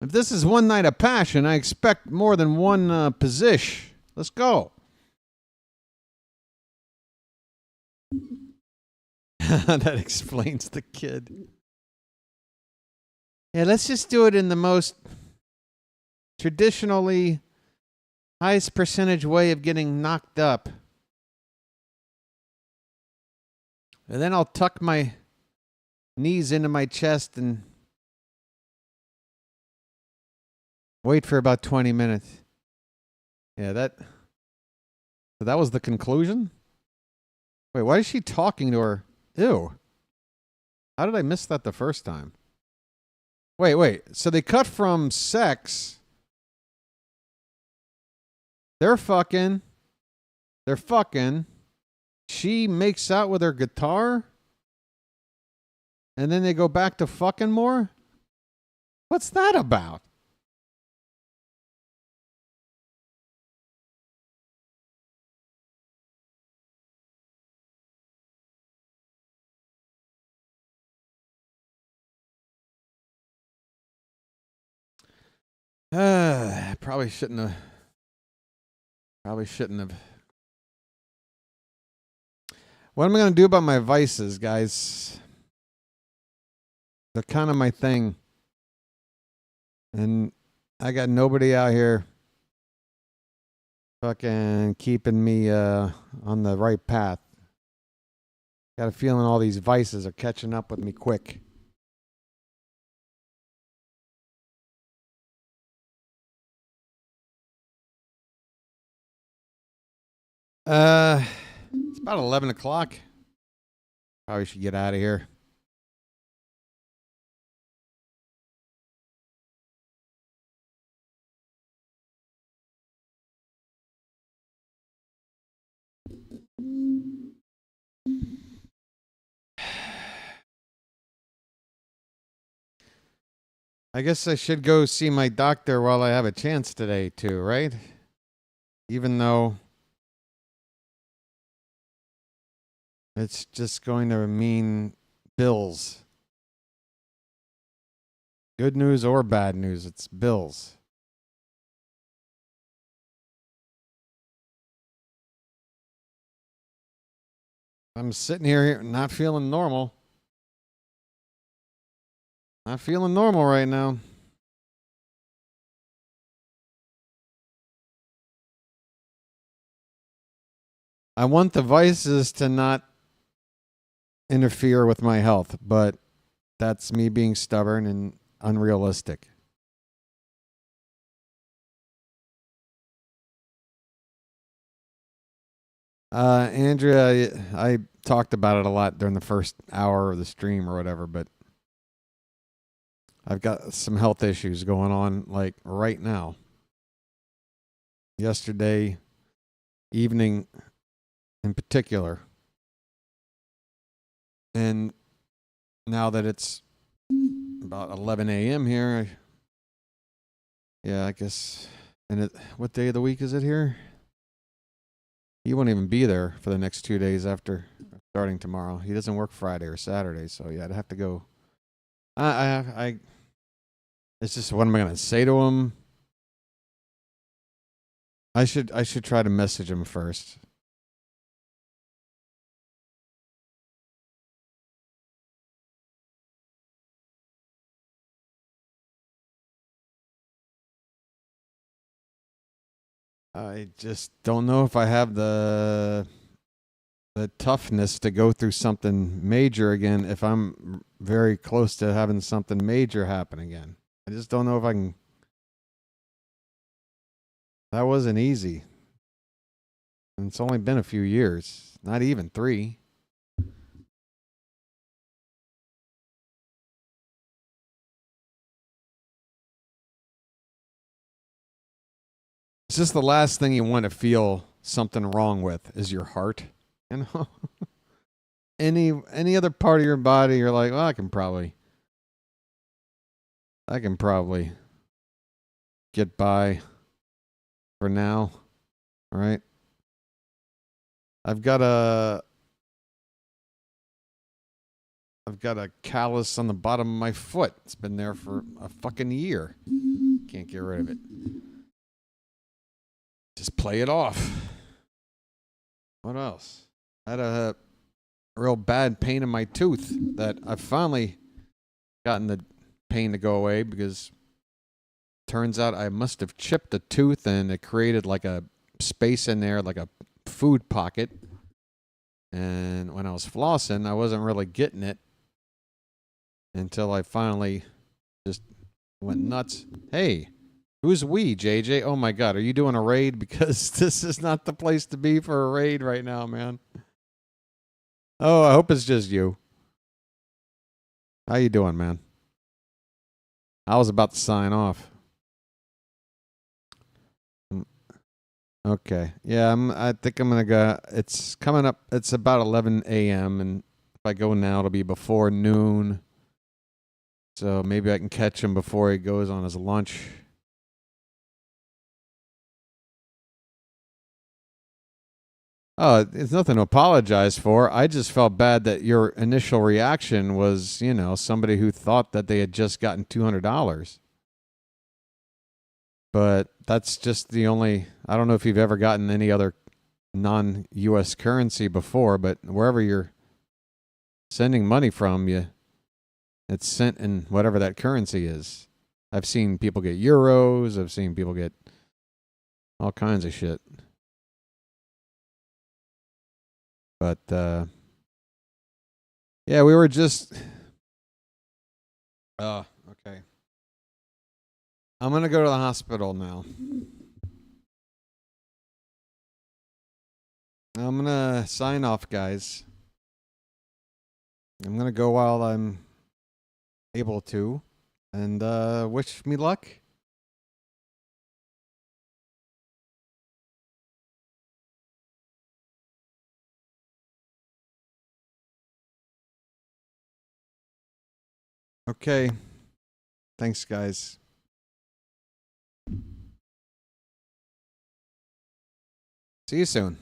If this is one night of passion, I expect more than one position. Let's go. That explains the kid. Yeah, let's just do it in the most traditionally highest percentage way of getting knocked up. And then I'll tuck my knees into my chest and wait for about 20 minutes. Yeah, so that was the conclusion? Wait, why is she talking to her? Ew. How did I miss that the first time? Wait. So they cut from sex. They're fucking. She makes out with her guitar. And then they go back to fucking more? What's that about? Probably shouldn't have. What am I going to do about my vices, guys? They're kind of my thing. And I got nobody out here fucking keeping me on the right path. Got a feeling all these vices are catching up with me quick. It's about 11 o'clock. Probably should get out of here. I guess I should go see my doctor while I have a chance today, too, right? Even though it's just going to mean bills. Good news or bad news, it's bills. I'm sitting here not feeling normal. Not feeling normal right now. I want the vices to not interfere with my health, but that's me being stubborn and unrealistic. Andrea, I talked about it a lot during the first hour of the stream or whatever, but I've got some health issues going on, like right now. Yesterday evening in particular. And now that it's about 11 a.m. here, I guess. And what day of the week is it here? He won't even be there for the next 2 days after starting tomorrow. He doesn't work Friday or Saturday, so yeah, I'd have to go. It's just, what am I going to say to him? I should try to message him first. I just don't know if I have the toughness to go through something major again if I'm very close to having something major happen again. I just don't know if I can. That wasn't easy. And it's only been a few years, not even 3. It's just the last thing you want to feel something wrong with is your heart. You know? Any other part of your body, you're like, well, I can probably get by for now. All right. I've got a callus on the bottom of my foot. It's been there for a fucking year. Can't get rid of it. Just play it off. What else? I had a real bad pain in my tooth that I've finally gotten the pain to go away, because turns out I must have chipped a tooth and it created like a space in there, like a food pocket. And when I was flossing, I wasn't really getting it until I finally just went nuts. Hey, who's we, JJ? Oh my God, are you doing a raid? Because this is not the place to be for a raid right now, man. Oh, I hope it's just you. How you doing, man? I was about to sign off. Okay. Yeah, I think I'm going to go. It's coming up. It's about 11 a.m. And if I go now, it'll be before noon. So maybe I can catch him before he goes on his lunch. Oh, it's nothing to apologize for. I just felt bad that your initial reaction was, you know, somebody who thought that they had just gotten $200. But that's just the only, I don't know if you've ever gotten any other non-U.S. currency before, but wherever you're sending money from, it's sent in whatever that currency is. I've seen people get euros. I've seen people get all kinds of shit. But, yeah, we were just, okay. I'm going to go to the hospital now. I'm going to sign off, guys. I'm going to go while I'm able to. And wish me luck. Okay. Thanks, guys. See you soon.